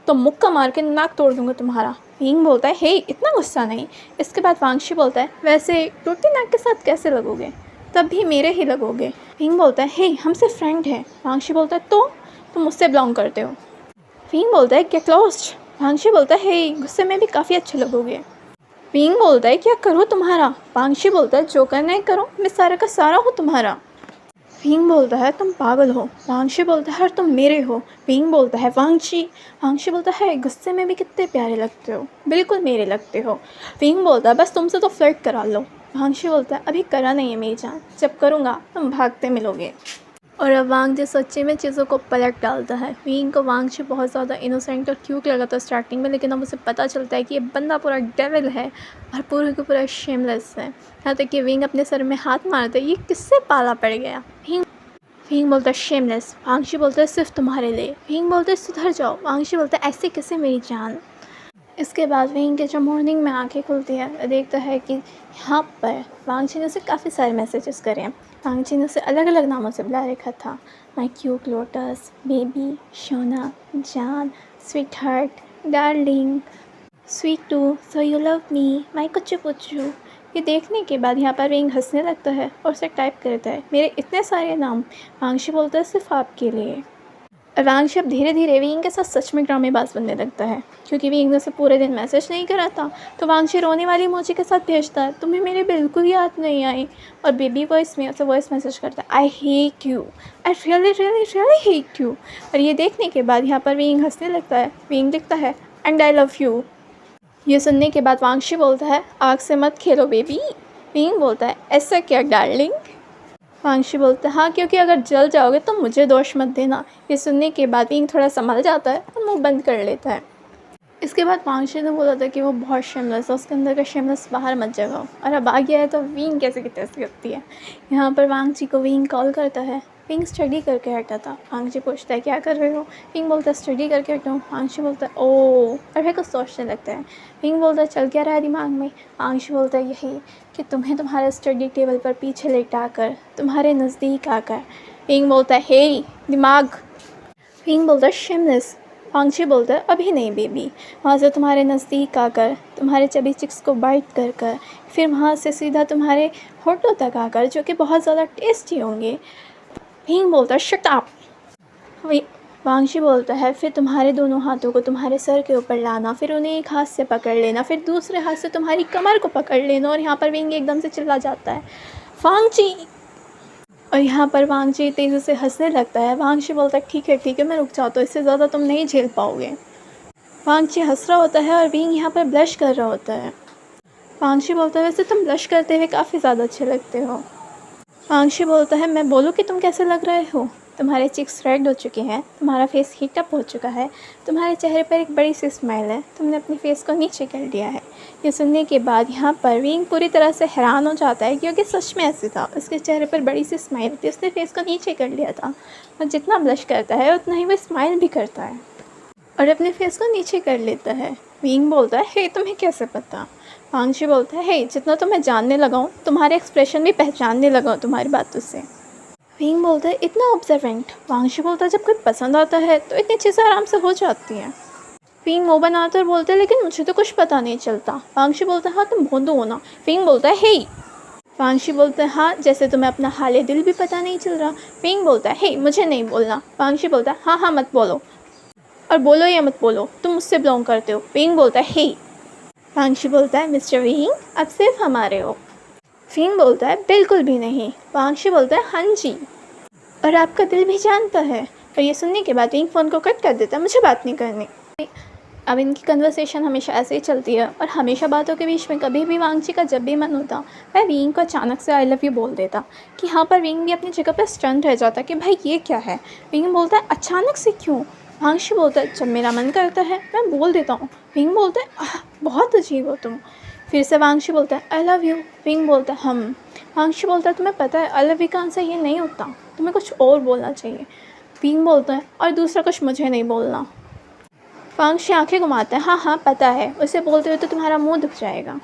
तो मुक्का मार के नाक तोड़ दूंगा तुम्हारा। विंग बोलता है हे इतना गुस्सा नहीं। इसके बाद वांगची बोलता है वैसे टूटी नाक के साथ कैसे लगोगे, तब भी मेरे ही लगोगे। विंग बोलता है हे हम सिर्फ फ्रेंड हैं। वांगची बोलता है तो तुम मुझसे बिलोंग करते हो। विंग बोलता है गेट लॉस्ट। वांगची बोलता है हे गुस्से में भी काफ़ी अच्छे लगोगे। विंग बोलता है क्या करो तुम्हारा। वांगची बोलता है जो करना है करो, मैं सारा का सारा हूँ तुम्हारा। विंग बोलता है तुम पागल हो। वांगची बोलता है तुम मेरे हो। विंग बोलता है वांगची। वांगची बोलता है गुस्से में भी कितने प्यारे लगते हो, बिल्कुल मेरे लगते हो। विंग बोलता है बस तुमसे तो फ्लर्ट करा लो। वांगची बोलता है अभी करा नहीं है मेरी जान, जब करूँगा तुम भागते मिलोगे। और अब वांगची सच्चे में चीज़ों को पलट डालता है। विंग को वांगची बहुत ज़्यादा इनोसेंट और क्यूट लगा था स्टार्टिंग में, लेकिन अब उसे पता चलता है कि ये बंदा पूरा डेविल है और पूरा का पूरा शेमलेस है। यहाँ तक कि विंग अपने सर में हाथ मारता है, ये किससे पाला पड़ गया। विंग बोलता है शेमलेस। वांगची बोलता है सिर्फ तुम्हारे लिए। विंग बोलता है सुधर जाओ। वांगची बोलता है ऐसे कैसे मेरी जान। इसके बाद विंग के जो मॉर्निंग में आंखें खुलती है देखता है कि यहाँ पर वांगची ने उसे काफ़ी सारे मैसेजेस करे हैं। वांगची ने उसे अलग अलग नामों से बुला रखा था, माई क्यूट लोटस, बेबी, शोना, जान, sweetheart, darling, sweet too, so you love me, my कुच्चू पुच्चू। ये देखने के बाद यहाँ पर विंग हंसने लगता है और उसे टाइप करता है मेरे इतने सारे नाम। वांगची बोलता है सिर्फ आपके लिए। वांगची अब धीरे धीरे विंग के साथ सच में ड्रामेबाज बनने लगता है, क्योंकि विंग ने उसे पूरे दिन मैसेज नहीं करा था तो वांगची रोने वाली इमोजी के साथ भेजता है तुम्हें मेरी बिल्कुल याद नहीं आई, और बेबी वॉइस में उसे वॉइस मैसेज करता है I hate you, I really really really hate you. और ये देखने के बाद यहाँ पर विंग हंसने लगता है। विंग लिखता है एंड आई लव यू। ये सुनने के बाद वांगची बोलता है आग से मत खेलो बेबी। विंग बोलता है ऐसा क्या डार्लिंग। वांगची बोलता है हाँ क्योंकि अगर जल जाओगे तो मुझे दोष मत देना। ये सुनने के बाद विंग थोड़ा संभल जाता है और मुंह बंद कर लेता है। इसके बाद वांगची ने बोला था कि वो बहुत शेमलेस है, उसके अंदर का शेमलेस बाहर मत जगाओ, और अब आ गया है तो विंग कैसे की तैसे करती है। यहाँ पर वांगची को विंग कॉल करता है। विंग स्टडी करके हटा था। वांगची पूछता है क्या कर रहे हो। विंग बोलता है स्टडी करके हटा हूँ। वांगची बोलता है ओ, और फिर कुछ सोचने लगता है। विंग बोलता है चल क्या रहा है दिमाग में। वांगची बोलता है यही कि तुम्हें तुम्हारे स्टडी टेबल पर पीछे लेटा कर तुम्हारे नज़दीक आकर। विंग बोलता है हे दिमाग। विंग बोलता है शेमलेस। वांगची बोलता है अभी नहीं बेबी, वहाँ से तुम्हारे नज़दीक आकर तुम्हारे चबी चिक्स को बाइट कर फिर वहाँ से सीधा तुम्हारे होठों तक आकर, जो कि बहुत ज़्यादा टेस्टी होंगे। विंग बोलता है शट अप। वांगची बोलता है फिर तुम्हारे दोनों हाथों को तुम्हारे सर के ऊपर लाना, फिर उन्हें एक हाथ से पकड़ लेना, फिर दूसरे हाथ से तुम्हारी कमर को पकड़ लेना। और यहाँ पर विंग एकदम से चिल्ला जाता है वांगची। और यहाँ पर वांगची तेज़ी से हंसने लगता है। वांगची बोलता है ठीक है मैं रुक जाता हूँ, इससे ज़्यादा तुम नहीं झेल पाओगे। वांगची हंस रहा होता है और विंग यहाँ पर ब्लश कर रहा होता है। वांगची बोलता है वैसे तुम ब्लश करते हुए काफ़ी ज़्यादा अच्छे लगते हो। वांगची बोलता है मैं बोलूँ कि तुम कैसे लग रहे हो? तुम्हारे चिक्स रेड हो चुके हैं, तुम्हारा फेस हीटअप हो चुका है, तुम्हारे चेहरे पर एक बड़ी सी स्माइल है, तुमने अपनी फेस को नीचे कर लिया है। ये सुनने के बाद यहाँ पर विंग पूरी तरह से हैरान हो जाता है क्योंकि सच में ऐसे था। उसके चेहरे पर बड़ी सी स्माइल थी, उसने फेस को नीचे कर लिया था और जितना ब्लश करता है उतना ही वो स्माइल भी करता है और अपने फेस को नीचे कर लेता है। विंग बोलता है हे तुम्हें कैसे पता? वांगची बोलता है हे जितना तो मैं जानने लगा हूँ, तुम्हारे एक्सप्रेशन भी पहचानने लगा हूँ तुम्हारी बातों से। विंग बोलता है इतना ऑब्जर्वेंट। वांगची बोलता है जब कोई पसंद आता है तो इतनी चीज़ें आराम से हो जाती हैं। विंग मुँह बनाते और बोलते हैं लेकिन मुझे तो कुछ पता नहीं चलता। वांगची बोलता है हाँ तुम भोंदू हो ना। विंग बोलता है हे। वांगची बोलता है हाँ जैसे तुम्हें अपना हाल दिल भी पता नहीं चल रहा। विंग बोलता है हे मुझे नहीं बोलना। वांगची बोलता है हाँ हाँ मत बोलो, और बोलो या मत बोलो तुम मुझसे बिलोंग करते हो। विंग बोलता है हे। वांगची बोलता है मिस्टर विंग अब सिर्फ हमारे हो। विंग बोलता है बिल्कुल भी नहीं। वांगची बोलता है हाँ जी, और आपका दिल भी जानता है। और ये सुनने के बाद विंग फ़ोन को कट कर देता है, मुझे बात नहीं करनी। अब इनकी कन्वर्सेशन हमेशा ऐसे ही चलती है और हमेशा बातों के बीच में कभी भी वांगची का जब भी मन होता वह विंग को अचानक से आई लव यू बोल देता कि यहाँ पर विंग भी अपनी जगह पर स्टन रह जाता कि भाई ये क्या है। विंग बोलता है अचानक से क्यों? वांगची बोलता है जब मेरा मन करता है मैं बोल देता हूँ। विंग बोलता है बहुत अजीब हो तुम। फिर से वांगची बोलता है आई लव यू। विंग बोलता है हम। वांगची बोलता है तुम्हें पता है आई लव यू का आंसर ये नहीं होता, तुम्हें कुछ और बोलना चाहिए। विंग बोलता है और दूसरा कुछ मुझे नहीं बोलना। वांगची आंखें घुमाता है हाँ हाँ पता है, उसे बोलते हुए तो तुम्हारा मुंह दुख जाएगा।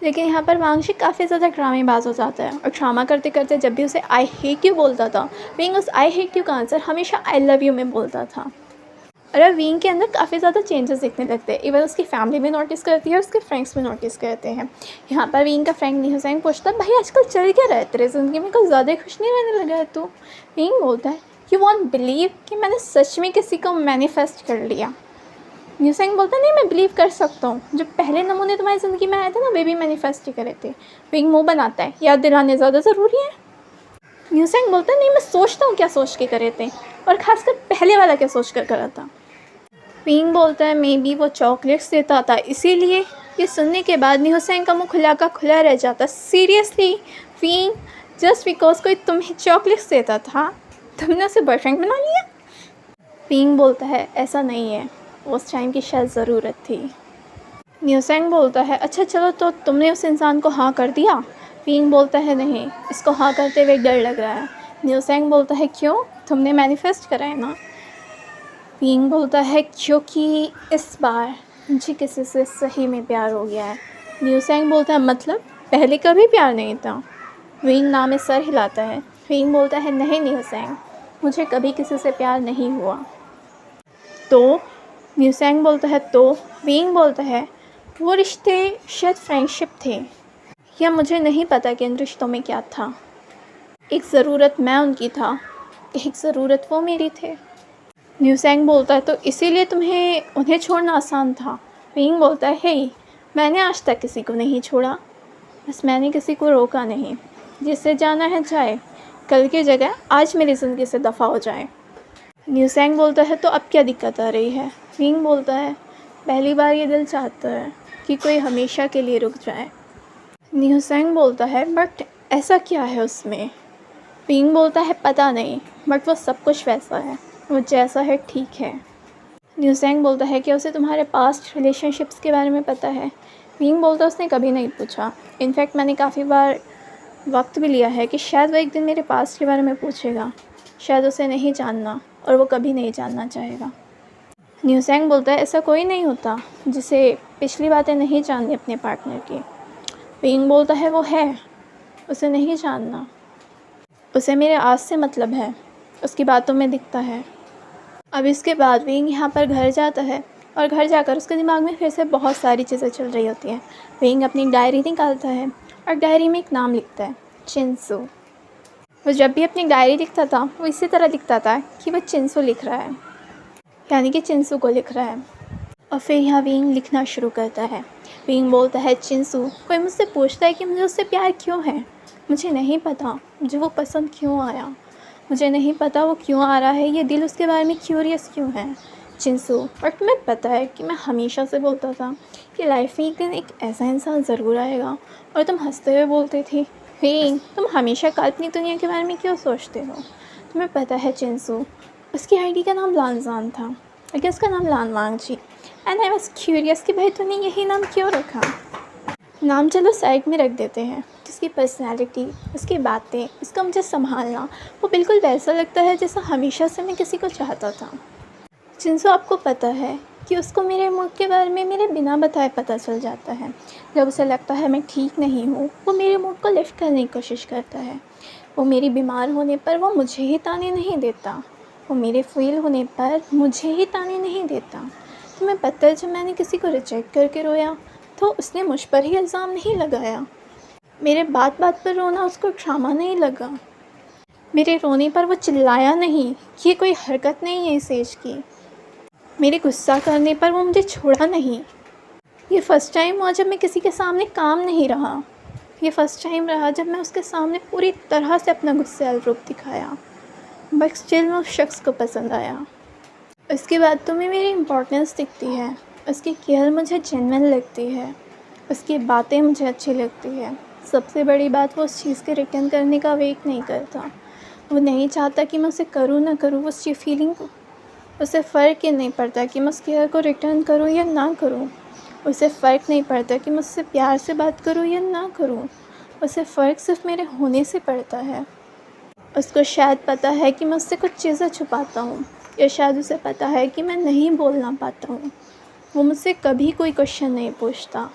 लेकिन यहाँ पर वांगची काफ़ी ज़्यादा ड्रामेबाज हो जाता है और ड्रामा करते करते जब भी उसे आई हेट यू बोलता था विंग उस आई हेट यू का आंसर हमेशा आई लव यू में बोलता था। और अब विंग के अंदर काफ़ी ज़्यादा चेंजेस दिखने लगते हैं। इवन उसकी फैमिली भी नोटिस करती है और उसके फ्रेंड्स भी नोटिस करते हैं। यहाँ पर विंग का फ्रेंड न्यूसेंग पूछता है भाई आजकल चल क्या रहा है तेरे ज़िंदगी में, कुछ ज़्यादा खुश नहीं रहने लगा है तू? विंग बोलता है यू वॉन्ट बिलीव कि मैंने सच में किसी को मैनिफेस्ट कर लिया। न्यूसेंग बोलता है नहीं मैं बिलीव कर सकता हूँ, जो पहले नमूने तुम्हारी ज़िंदगी में आए थे ना वे भी मैनिफेस्ट ही करे थे। विंग मुँह बनाता है याद दिलाने ज़्यादा ज़रूरी है। न्यूसेंग बोलता है नहीं मैं सोचता हूँ क्या सोच के करे थे, और ख़ासकर पहले वाला क्या सोच कर करा था। विंग बोलता है मे बी वो चॉकलेट्स देता था इसीलिए। ये सुनने के बाद न्यूसेंग का मुँह खुला का खुला रह जाता। सीरियसली विंग, जस्ट बिकॉज कोई तुम्हें चॉकलेट्स देता था तुमने उसे बॉयफ्रेंड बना लिया? विंग बोलता है ऐसा नहीं है, उस टाइम की शायद ज़रूरत थी। न्यूसेंग बोलता है अच्छा चलो तो तुमने उस इंसान को हाँ कर दिया? विंग बोलता है नहीं, इसको हाँ करते हुए डर लग रहा है। न्यूसेंग बोलता है क्यों, तुमने मैनिफेस्ट करा है ना? विंग बोलता है क्योंकि इस बार मुझे किसी से सही में प्यार हो गया है। न्यूसेंग बोलता है मतलब पहले कभी प्यार नहीं था? विंग ना में सर हिलाता है। विंग बोलता है नहीं न्यूसेंग, मुझे कभी किसी से प्यार नहीं हुआ। तो न्यूसेंग बोलता है तो? विंग बोलता है वो रिश्ते शायद फ्रेंडशिप थे, या मुझे नहीं पता कि इन रिश्तों में क्या था। एक ज़रूरत मैं उनकी था, एक ज़रूरत वो मेरी थे। न्यूसेंग बोलता है तो इसीलिए तुम्हें उन्हें छोड़ना आसान था? विंग बोलता है हे मैंने आज तक किसी को नहीं छोड़ा, बस मैंने किसी को रोका नहीं। जिससे जाना है जाए, कल की जगह आज मेरी ज़िंदगी से दफ़ा हो जाए। न्यूसेंग बोलता है तो अब क्या दिक्कत आ रही है? विंग बोलता है पहली बार ये दिल चाहता है कि कोई हमेशा के लिए रुक जाए। न्यूसेंग बोलता है बट ऐसा क्या है उसमें? विंग बोलता है पता नहीं, बट वो सब कुछ वैसा है, वो जैसा है ठीक है। न्यूसेंग बोलता है कि उसे तुम्हारे पास्ट रिलेशनशिप्स के बारे में पता है? विंग बोलता है उसने कभी नहीं पूछा। इनफैक्ट मैंने काफ़ी बार वक्त भी लिया है कि शायद वो एक दिन मेरे पास्ट के बारे में पूछेगा। शायद उसे नहीं जानना और वो कभी नहीं जानना चाहेगा। न्यूसेंग बोलता है ऐसा कोई नहीं होता जिसे पिछली बातें नहीं जाननी अपने पार्टनर की। विंग बोलता है वो है, उसे नहीं जानना, उसे मेरे आज से मतलब है, उसकी बातों में दिखता है। अब इसके बाद विंग यहाँ पर घर जाता है और घर जाकर उसके दिमाग में फिर से बहुत सारी चीज़ें चल रही होती हैं। विंग अपनी डायरी निकालता है और डायरी में एक नाम लिखता है चिंसू। वो जब भी अपनी डायरी लिखता था वो इसी तरह लिखता था कि वह चिंसू लिख रहा है, यानी कि चिंसू को लिख रहा है। और फिर यहाँ विंग लिखना शुरू करता है। विंग बोलता है चिंसू, कोई मुझसे पूछता है कि मुझे उससे प्यार क्यों है, मुझे नहीं पता मुझे वो पसंद क्यों आया, मुझे नहीं पता वो क्यों आ रहा है, ये दिल उसके बारे में क्यूरियस क्यों है। चिंसू, और तुम्हें पता है कि मैं हमेशा से बोलता था कि लाइफ में एक दिन एक ऐसा इंसान ज़रूर आएगा, और तुम हंसते हुए बोलती थी, हे तुम हमेशा काल्पनिक दुनिया के बारे में क्यों सोचते हो। तुम्हें पता है चिंसू, उसकी आईडी का नाम लानजान था, लेकिन उसका नाम लानवांग जी। एंड आई वॉज क्यूरियस कि भाई तूने यही नाम क्यों रखा। नाम चलो साइड में रख देते हैं। उसकी पर्सनैलिटी, उसकी बातें, उसका मुझे संभालना, वो बिल्कुल वैसा लगता है जैसा हमेशा से मैं किसी को चाहता था। जिनसे आपको पता है कि उसको मेरे मूड के बारे में मेरे बिना बताए पता चल जाता है। जब उसे लगता है मैं ठीक नहीं हूँ, वो मेरे मूड को लिफ्ट करने की कोशिश करता है। वो मेरी बीमार होने पर वो मुझे ही ताने नहीं देता। वो मेरे फेल होने पर मुझे ही ताने नहीं देता। तुम्हें पता है, जब मैंने किसी को रिजेक्ट करके रोया तो उसने मुझ पर ही इल्ज़ाम नहीं लगाया। मेरे बात बात पर रोना उसको ड्रामा नहीं लगा। मेरे रोने पर वो चिल्लाया नहीं कि ये कोई हरकत नहीं है इस एज की। मेरे गुस्सा करने पर वो मुझे छोड़ा नहीं। ये फ़र्स्ट टाइम हुआ जब मैं किसी के सामने काम नहीं रहा। ये फ़र्स्ट टाइम रहा जब मैं उसके सामने पूरी तरह से अपना गुस्सैल रूप दिखाया, बट स्टिल मैं उस शख्स को पसंद आया। उसके बाद तुम्हें मेरी इम्पोर्टेंस दिखती है। उसकी केयर मुझे जेन्युइन लगती है। उसकी बातें मुझे अच्छी लगती है। सबसे बड़ी बात, वो उस चीज़ के रिटर्न करने का वेट नहीं करता। वो नहीं चाहता कि मैं उसे करूँ ना करूँ, उस फीलिंग को उसे फ़र्क ही नहीं पड़ता कि मैं उस केयर को रिटर्न करूँ या ना करूँ। उसे फ़र्क नहीं पड़ता कि मैं उससे प्यार से बात करूँ या ना करूँ। उसे फ़र्क सिर्फ मेरे होने से पड़ता है। उसको शायद पता है कि मैं उससे कुछ चीज़ें छुपाता हूँ, या शायद उसे पता है कि मैं नहीं बोलना पाता हूँ। वो मुझसे कभी कोई क्वेश्चन नहीं पूछता,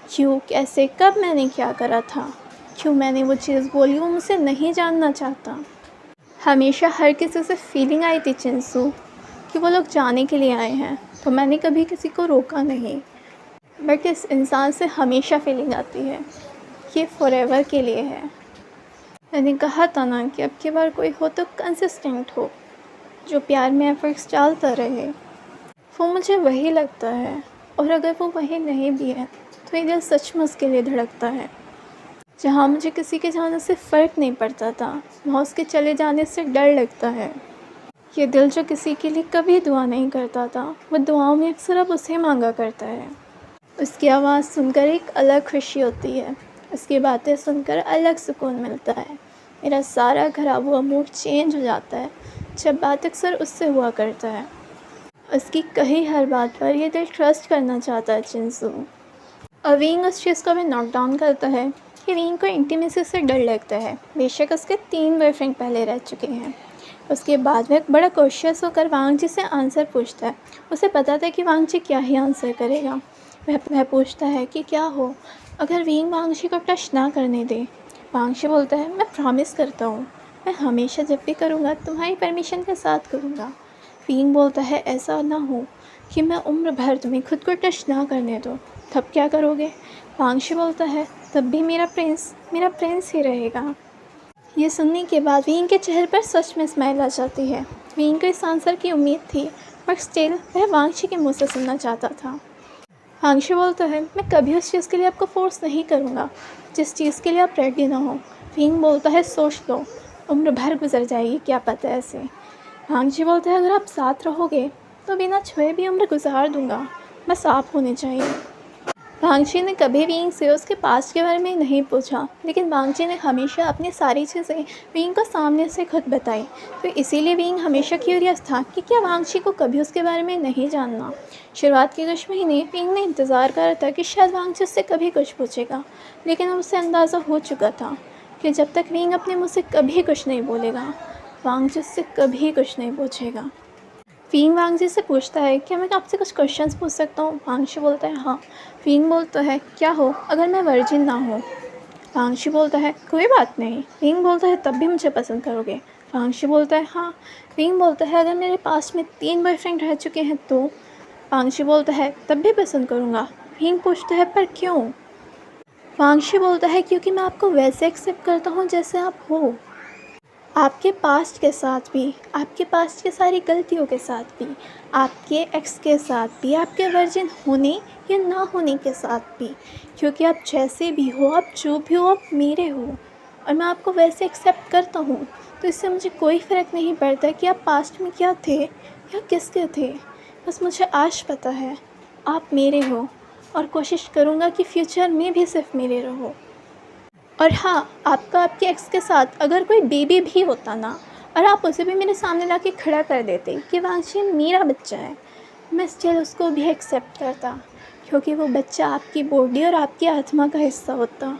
क्यों, कैसे, कब मैंने क्या करा था, क्यों मैंने वो चीज़ बोली। वो मुझसे नहीं जानना चाहता। हमेशा हर किसी से फीलिंग आई थी चिंसू कि वो लोग जाने के लिए आए हैं, तो मैंने कभी किसी को रोका नहीं। बट इस इंसान से हमेशा फीलिंग आती है, ये फॉरएवर के लिए है। मैंने कहा था ना कि अब की बार कोई हो तो कंसिस्टेंट हो, जो प्यार में एफर्ट्स डालता रहे। वो मुझे वही लगता है, और अगर वो वही नहीं भी है तो ये दिल सचमुच के लिए धड़कता है। जहाँ मुझे किसी के जाने से फ़र्क नहीं पड़ता था, वहाँ उसके चले जाने से डर लगता है। ये दिल जो किसी के लिए कभी दुआ नहीं करता था, वो दुआओं में अक्सर अब उसे मांगा करता है। उसकी आवाज़ सुनकर एक अलग खुशी होती है। उसकी बातें सुनकर अलग सुकून मिलता है। मेरा सारा खराब हुआ मूड चेंज हो जाता है जब बात अक्सर उससे हुआ करता है। उसकी कही हर बात पर यह दिल ट्रस्ट करना चाहता है चिंसू। और विंग उस चीज़ को भी नोट डाउन करता है कि विंग को इंटीमेसी से डर लगता है। बेशक उसके 3 बॉयफ्रेंड पहले रह चुके हैं। उसके बाद वह बड़ा कॉशियस होकर वांग जी से आंसर पूछता है। उसे पता था कि वांग जी क्या ही आंसर करेगा। वह पूछता है कि क्या हो अगर विंग वांग जी को टच ना करने दे। वांग जी बोलता है, मैं प्रॉमिस करता हूँ, मैं हमेशा जब भी करूँगा तुम्हारी परमिशन के साथ करूँगा। विंग बोलता है, ऐसा ना हो कि मैं उम्र भर तुम्हें खुद को टच ना करने दो, तब क्या करोगे। वांग जी बोलता है, तब भी मेरा प्रिंस ही रहेगा। ये सुनने के बाद विंग के चेहरे पर सच में स्माइल आ जाती है। विंग को इस आंसर की उम्मीद थी, बट स्टिल वह वांग जी के मुँह से सुनना चाहता था। वांग जी बोलता है, मैं कभी उस चीज़ के लिए आपको फोर्स नहीं करूँगा जिस चीज़ के लिए आप रेडी ना हो। विंग बोलता है, सोच लो, उम्र भर गुजर जाएगी, क्या पता ऐसे। वांग जी बोलता है, अगर आप साथ रहोगे तो बिना छुए भी उम्र गुजार दूँगा, बस आप होने चाहिए। वांग जी ने कभी विंग से उसके पास्ट के बारे में नहीं पूछा, लेकिन वांग जी ने हमेशा अपनी सारी चीज़ें विंग को सामने से खुद बताई। तो इसीलिए विंग हमेशा क्यूरियस था कि क्या वांग जी को कभी उसके बारे में नहीं जानना। शुरुआत के कुछ महीने विंग ने इंतज़ार करा था कि शायद वांग जी उससे कभी कुछ पूछेगा, लेकिन अब उसे अंदाज़ा हो चुका था कि जब तक विंग अपने मुँह से कभी कुछ नहीं बोलेगा, वांग जी उससे कभी कुछ नहीं पूछेगा। विंग वांग जी से पूछता है, क्या मैं आपसे कुछ क्वेश्चंस पूछ सकता हूँ। वांग जी बोलता है, हाँ। विंग बोलता है, क्या हो अगर मैं वर्जिन ना हूँ। वांग जी बोलता है, कोई बात नहीं। विंग बोलता है, तब भी मुझे पसंद करोगे। वांग जी बोलता है, हाँ। विंग बोलता है, अगर मेरे पास में 3 बॉयफ्रेंड रह चुके हैं तो। वांग जी बोलता है, तब भी पसंद करूँगा। विंग पूछता है, पर क्यों। वांग जी बोलता है, क्योंकि मैं आपको वैसे एक्सेप्ट करता हूँ जैसे आप हो, आपके पास्ट के साथ भी, आपके पास्ट की सारी गलतियों के साथ भी, आपके एक्स के साथ भी, आपके वर्जिन होने या ना होने के साथ भी, क्योंकि आप जैसे भी हो, आप जो भी हो, आप मेरे हो, और मैं आपको वैसे एक्सेप्ट करता हूँ। तो इससे मुझे कोई फ़र्क नहीं पड़ता कि आप पास्ट में क्या थे या किसके थे। बस मुझे आज पता है आप मेरे हो और कोशिश करूँगा कि फ्यूचर में भी सिर्फ मेरे रहो। और हाँ, आपका आपके एक्स के साथ अगर कोई बेबी भी होता ना और आप उसे भी मेरे सामने ला के खड़ा कर देते कि वांशी मेरा बच्चा है, मैं स्टिल उसको भी एक्सेप्ट करता, क्योंकि वो बच्चा आपकी बॉडी और आपकी आत्मा का हिस्सा होता।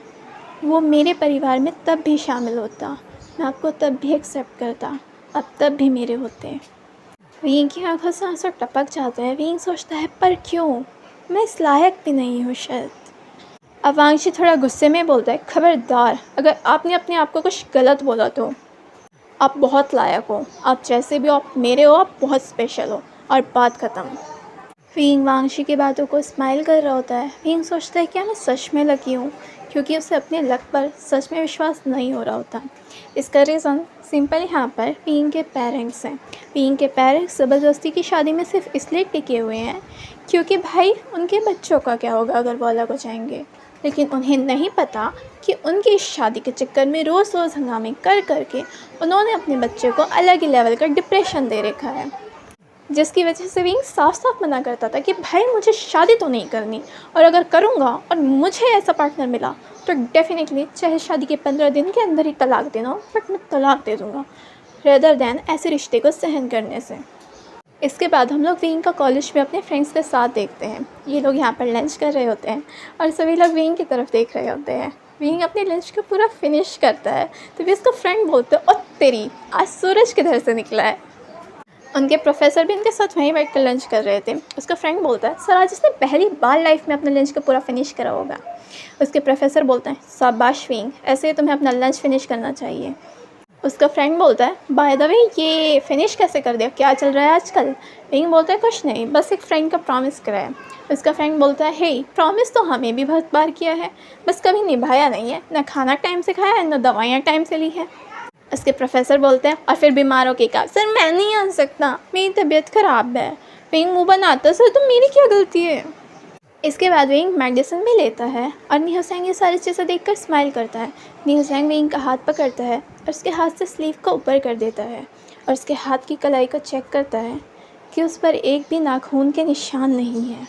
वो मेरे परिवार में तब भी शामिल होता, मैं आपको तब भी एक्सेप्ट करता, आप तब भी मेरे होते। विंग की आंखों से आंसू टपक जाते हैं। विंग सोचता है, पर क्यों, मैं इस लायक भी नहीं हूँ शायद। अब वांशी थोड़ा गुस्से में बोलता है, खबरदार, अगर आपने अपने आप को कुछ गलत बोला तो आप बहुत लायक हो, आप जैसे भी हो, आप मेरे हो, आप बहुत स्पेशल हो, और बात ख़त्म। विंग वांशी की बातों को स्माइल कर रहा होता है। विंग सोचता है, क्या मैं सच में लकी हूँ, क्योंकि उसे अपने लक पर सच में विश्वास नहीं हो रहा होता। इसका रीज़न सिंपल यहाँ पर विंग के पेरेंट्स हैं। विंग के पेरेंट्स ज़बरदस्ती की शादी में सिर्फ इसलिए टिके हुए हैं क्योंकि भाई उनके बच्चों का क्या होगा अगर वो अलग हो जाएंगे। लेकिन उन्हें नहीं पता कि उनकी इस शादी के चक्कर में रोज़ रोज़ हंगामे कर करके उन्होंने अपने बच्चे को अलग ही लेवल का डिप्रेशन दे रखा है, जिसकी वजह से विंग साफ साफ मना करता था कि भाई मुझे शादी तो नहीं करनी, और अगर करूँगा और मुझे ऐसा पार्टनर मिला तो डेफिनेटली चाहे शादी के 15 दिन के अंदर ही तलाक देना हो, बट मैं तलाक दे दूँगा रेदर दैन ऐसे रिश्ते को सहन करने से। इसके बाद हम लोग विंग का कॉलेज में अपने फ्रेंड्स के साथ देखते हैं। ये लोग यहाँ पर लंच कर रहे होते हैं और सभी लोग विंग की तरफ देख रहे होते हैं। विंग अपने लंच को पूरा फिनिश करता है तो भी उसका फ्रेंड बोलते हैं, ओ तेरी, आज सूरज किधर से निकला है। उनके प्रोफेसर भी उनके साथ वहीं बैठ कर लंच कर रहे थे। उसका फ्रेंड बोलता है, सर आज इसने पहली बार लाइफ में अपना लंच को पूरा फिनिश करा होगा। उसके प्रोफेसर बोलते हैं, शाबाश विंग, ऐसे ही तुम्हें अपना लंच फिनिश करना चाहिए। उसका फ्रेंड बोलता है, बाय द वे ये फिनिश कैसे कर दिया, क्या चल रहा है आजकल। विंग बोलता है, कुछ नहीं, बस एक फ्रेंड का प्रॉमिस करा है। उसका फ्रेंड बोलता है, हे, प्रॉमिस तो हमें भी बहुत बार किया है, बस कभी निभाया नहीं है, ना खाना टाइम से खाया है, ना दवाइयाँ टाइम से ली है। उसके प्रोफेसर बोलते हैं, और फिर बीमारों के काम, सर मैं नहीं आ सकता, मेरी तबीयत ख़राब है। विंग मुँह बनाता, सर तो मेरी क्या गलती है। इसके बाद विंग मेडिसिन भी लेता है और निहोसेंग ये सारी चीज़ें देखकर स्माइल करता है। निहोसेंग विंग का हाथ पकड़ता है और उसके हाथ से स्लीव को ऊपर कर देता है और उसके हाथ की कलाई को चेक करता है कि उस पर एक भी नाखून के निशान नहीं है,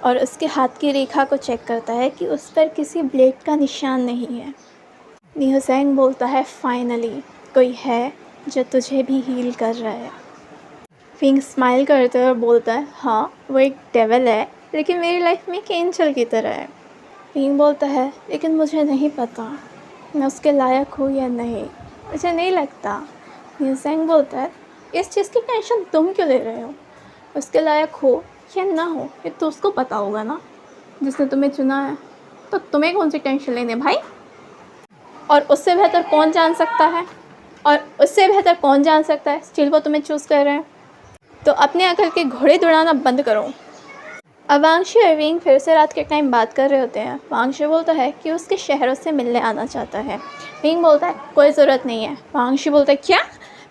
और उसके हाथ की रेखा को चेक करता है कि उस पर किसी ब्लेड का निशान नहीं है। निहोसेंग बोलता है, फाइनली कोई है जो तुझे भी हील कर रहा है। विंग स्माइल करता है और बोलता है, हाँ वो एक डेविल है, लेकिन मेरी लाइफ में एक एंजल की तरह है। विंग बोलता है, लेकिन मुझे नहीं पता मैं उसके लायक हूँ या नहीं, मुझे नहीं लगता। निहोसेंग बोलता है, इस चीज़ की टेंशन तुम क्यों ले रहे हो, उसके लायक हो या ना हो ये तो उसको पता होगा ना, जिसने तुम्हें चुना है, तो तुम्हें कौन सी टेंशन लेने भाई। और उससे बेहतर कौन जान सकता है स्टिल वो तुम्हें चूज़ कर रहे हैं। तो अपने अकल के घोड़े दौड़ाना बंद करो। अब वांशी और विंग फिर से रात के टाइम बात कर रहे होते हैं। वांशी बोलता है कि उसके शहरों से मिलने आना चाहता है। विंग बोलता है, कोई ज़रूरत नहीं है। वांशी बोलता है, क्या,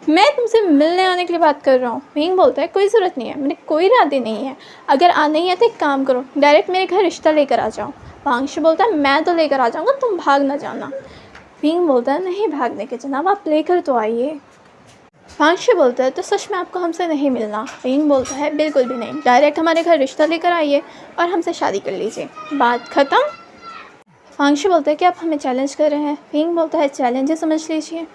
मैं तुमसे मिलने आने के लिए बात कर रहा हूँ। विंग बोलता है, कोई ज़रूरत नहीं है, मैंने कोई इरादे नहीं है, अगर आना ही है तो एक काम करो, डायरेक्ट मेरे घर रिश्ता लेकर आ जाओ। वांशी बोलता है, मैं तो लेकर आ जाऊँगा, तुम भाग ना जाना। विंग बोलता है, नहीं भागने के जनाब, आप लेकर तो आइए। वांशी बोलता है, तो सच में आपको हमसे नहीं मिलना। विंग बोलता है, बिल्कुल भी नहीं, डायरेक्ट हमारे घर रिश्ता लेकर आइए और हमसे शादी कर लीजिए, बात ख़त्म। वांशी बोलता है कि आप हमें चैलेंज कर रहे हैं। विंग बोलता है, चैलेंज ही समझ लीजिए।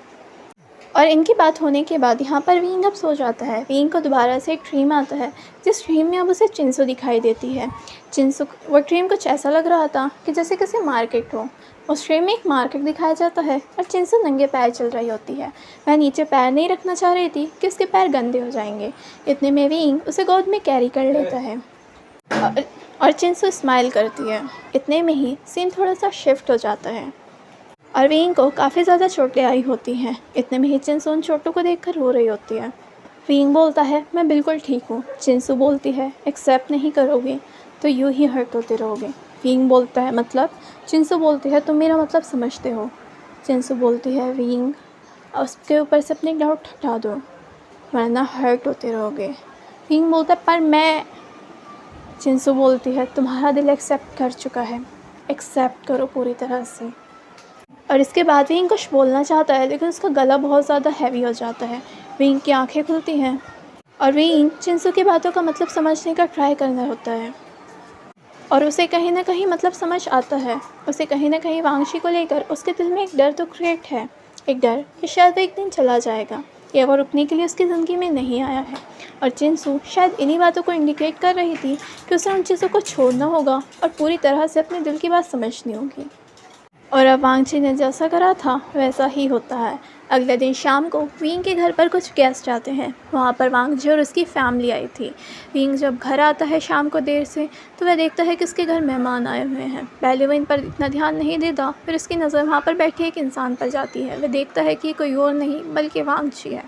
और इनकी बात होने के बाद यहाँ पर विंग अब सो जाता है। विंग को दोबारा से एक ड्रीम आता है, जिस ड्रीम में अब उसे चिंसू दिखाई देती है। चिंसू, वो ड्रीम कुछ ऐसा लग रहा था कि जैसे किसी मार्केट हो। उस ड्रीम में एक मार्केट दिखाया जाता है और चिंसू नंगे पैर चल रही होती है। वह नीचे पैर नहीं रखना चाह रही थी कि उसके पैर गंदे हो जाएंगे। इतने में विंग उसे गोद में कैरी कर लेता है और चिंसू स्माइल करती है। इतने में ही सीन थोड़ा सा शिफ्ट हो जाता है और विंग को काफ़ी ज़्यादा चोटें आई होती हैं। इतने में ही चिंसू उन चोटों को देखकर रो रही होती है। विंग बोलता है, मैं बिल्कुल ठीक हूँ। चिंसू बोलती है, एक्सेप्ट नहीं करोगे तो यूँ ही हर्ट होते रहोगे। विंग बोलता है, मतलब। चिंसू बोलती है, तुम मेरा मतलब समझते हो। चिंसू बोलती है, विंग उसके ऊपर से अपने डाउट हटा दो वरना हर्ट होते रहोगे। विंग बोलता है, पर मैं। चिंसू बोलती है, तुम्हारा दिल एक्सेप्ट कर चुका है, एक्सेप्ट करो पूरी तरह से। और इसके बाद विंग कुछ बोलना चाहता है लेकिन उसका गला बहुत ज़्यादा हैवी हो जाता है। विंग की आंखें खुलती हैं और विंग चिंसू की बातों का मतलब समझने का ट्राई करना होता है और उसे कहीं ना कहीं मतलब समझ आता है। उसे कहीं ना कहीं वांगशी को लेकर उसके दिल में एक डर तो क्रिएट है, एक डर कि शायद वो एक दिन चला जाएगा या वो रुकने के लिए उसकी ज़िंदगी में नहीं आया है। और चिंसू शायद इन्हीं बातों को इंडिकेट कर रही थी कि उसे उन चीज़ों को छोड़ना होगा और पूरी तरह से अपने दिल की बात समझनी होगी। और अब वांगची ने जैसा करा था वैसा ही होता है। अगले दिन शाम को विंग के घर पर कुछ गेस्ट आते हैं। वहाँ पर वांगजी और उसकी फैमिली आई थी। विंग जब घर आता है शाम को देर से तो वह देखता है कि उसके घर मेहमान आए हुए हैं। पहले वो इन पर इतना ध्यान नहीं देता, फिर उसकी नज़र वहाँ पर बैठे एक इंसान पर जाती है। वह देखता है कि कोई और नहीं बल्कि वांगजी है।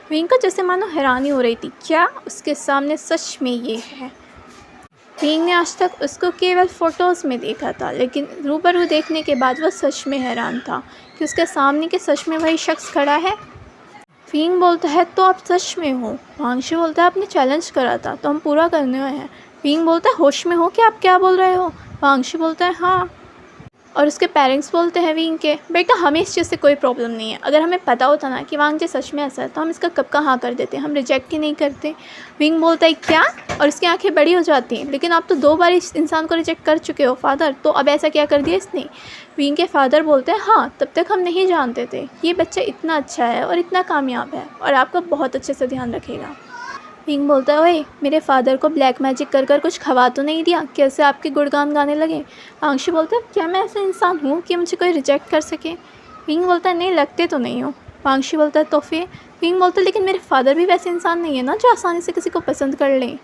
विंग को जैसे मानो हैरानी हो रही थी, क्या उसके सामने सच में ये है। विंग ने आज तक उसको केवल फ़ोटोज़ में देखा था, लेकिन रूबरू देखने के बाद वह सच में हैरान था कि उसके सामने के सच में वही शख्स खड़ा है। विंग बोलता है तो आप सच में हो। वांगशी बोलता है आपने चैलेंज करा था तो हम पूरा करने वाले हैं। विंग बोलता है होश में हो कि आप क्या बोल रहे हो। वांगशी बोलता है हाँ। और उसके पेरेंट्स बोलते हैं विंग के, बेटा हमें इस चीज़ से कोई प्रॉब्लम नहीं है। अगर हमें पता होता ना कि वांगजी सच में ऐसा है तो हम इसका कब का हाँ कर देते, हम रिजेक्ट ही नहीं करते। विंग बोलता है क्या, और उसकी आंखें बड़ी हो जाती हैं, लेकिन आप तो 2 बार इस इंसान को रिजेक्ट कर चुके हो फादर, तो अब ऐसा क्या कर दिया इसने। विंग के फादर बोलते हैं हाँ, तब तक हम नहीं जानते थे ये बच्चा इतना अच्छा है और इतना कामयाब है और आपका बहुत अच्छे से ध्यान रखेगा। विंग बोलता है ओए, मेरे फादर को ब्लैक मैजिक कर कर कुछ खवा तो नहीं दिया, कैसे आपके गुणगान गाने लगे। वांगशी बोलता है क्या मैं ऐसा इंसान हूँ कि मुझे कोई रिजेक्ट कर सके। विंग बोलता है नहीं, लगते तो नहीं हो। वांगशी बोलता है तो फिर। विंग बोलता है लेकिन मेरे फादर भी वैसे इंसान नहीं है ना जो आसानी से किसी को पसंद कर लें।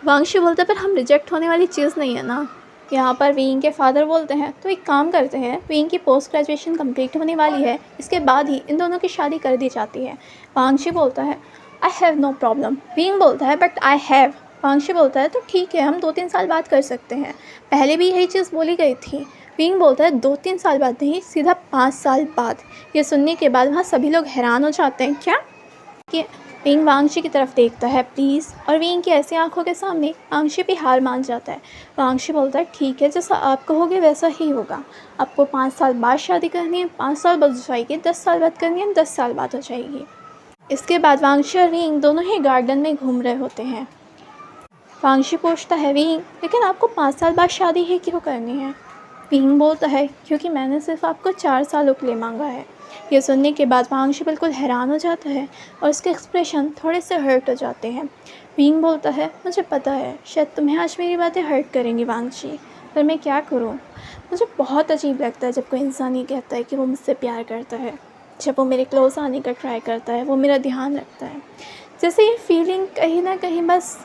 वांगशी बोलता है पर हम रिजेक्ट होने वाली चीज़ नहीं है ना। यहाँ पर विंग के फादर बोलते हैं तो एक काम करते हैं, विंग की पोस्ट ग्रेजुएशन कंप्लीट होने वाली है, इसके बाद ही इन दोनों की शादी कर दी जाती है। वांगशी बोलता है I have no problem. Wing बोलता है बट आई हैव। वांगशी बोलता है तो ठीक है, हम 2-3 साल बाद कर सकते हैं, पहले भी यही चीज़ बोली गई थी। विंग बोलता है 2-3 साल बाद नहीं, सीधा 5 साल बाद। ये सुनने के बाद वहाँ सभी लोग हैरान हो जाते हैं, क्या कि विंग वांगशी की तरफ देखता है प्लीज़, और विंग की ऐसी आंखों के सामने वांगशी भी हार मान जाता है। वांगशी बोलता है ठीक है, जैसा आप कहोगे वैसा ही होगा। आपको 5 साल बाद शादी करनी है, 5 साल बाद हो जाएगी, 10 साल बाद करनी है, 10 साल बाद हो जाएगी। इसके बाद वांगशी और विंग दोनों ही गार्डन में घूम रहे होते हैं। वांगशी पूछता है विंग लेकिन आपको 5 साल बाद शादी ही क्यों करनी है। विंग बोलता है क्योंकि मैंने सिर्फ आपको 4 सालों के लिए मांगा है। यह सुनने के बाद वांगशी बिल्कुल हैरान हो जाता है और उसके एक्सप्रेशन थोड़े से हर्ट हो जाते हैं। विंग बोलता है मुझे पता है शायद तुम्हें आज मेरी बातें हर्ट करेंगी वांगशी, पर मैं क्या करूँ। मुझे बहुत अजीब लगता है जब कोई इंसान ये कहता है कि वो मुझसे प्यार करता है, जब वो मेरे क्लोज आने का ट्राई करता है, वो मेरा ध्यान रखता है। जैसे ये फीलिंग कहीं ना कहीं बस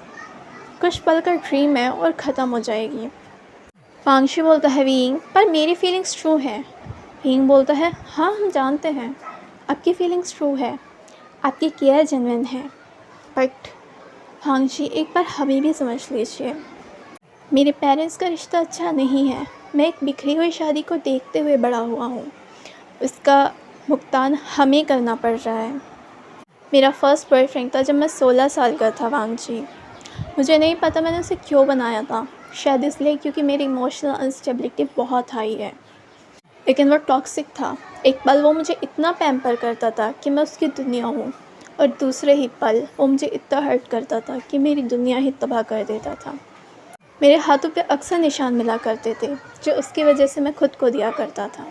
कुछ पल का ड्रीम है और ख़त्म हो जाएगी। वांगशी बोलता है विंग पर मेरी फीलिंग्स ट्रू है। विंग बोलता है हाँ हम जानते हैं आपकी फीलिंग्स ट्रू है, आपकी केयर जेन्युइन है, बट वांगशी एक बार हमें भी समझ लीजिए, मेरे पेरेंट्स का रिश्ता अच्छा नहीं है। मैं एक बिखरी हुई शादी को देखते हुए बड़ा हुआ हूँ, उसका भुगतान हमें करना पड़ रहा है। मेरा फर्स्ट बॉयफ्रेंड था जब मैं 16 साल का था वांगजी। मुझे नहीं पता मैंने उसे क्यों बनाया था, शायद इसलिए क्योंकि मेरी इमोशनल अनस्टेबिलिटी बहुत हाई है, लेकिन वो टॉक्सिक था। एक पल वो मुझे इतना पैम्पर करता था कि मैं उसकी दुनिया हूँ, और दूसरे ही पल वो मुझे इतना हर्ट करता था कि मेरी दुनिया ही तबाह कर देता था। मेरे हाथों पे अक्सर निशान मिला करते थे जो उसकी वजह से मैं खुद को दिया करता था।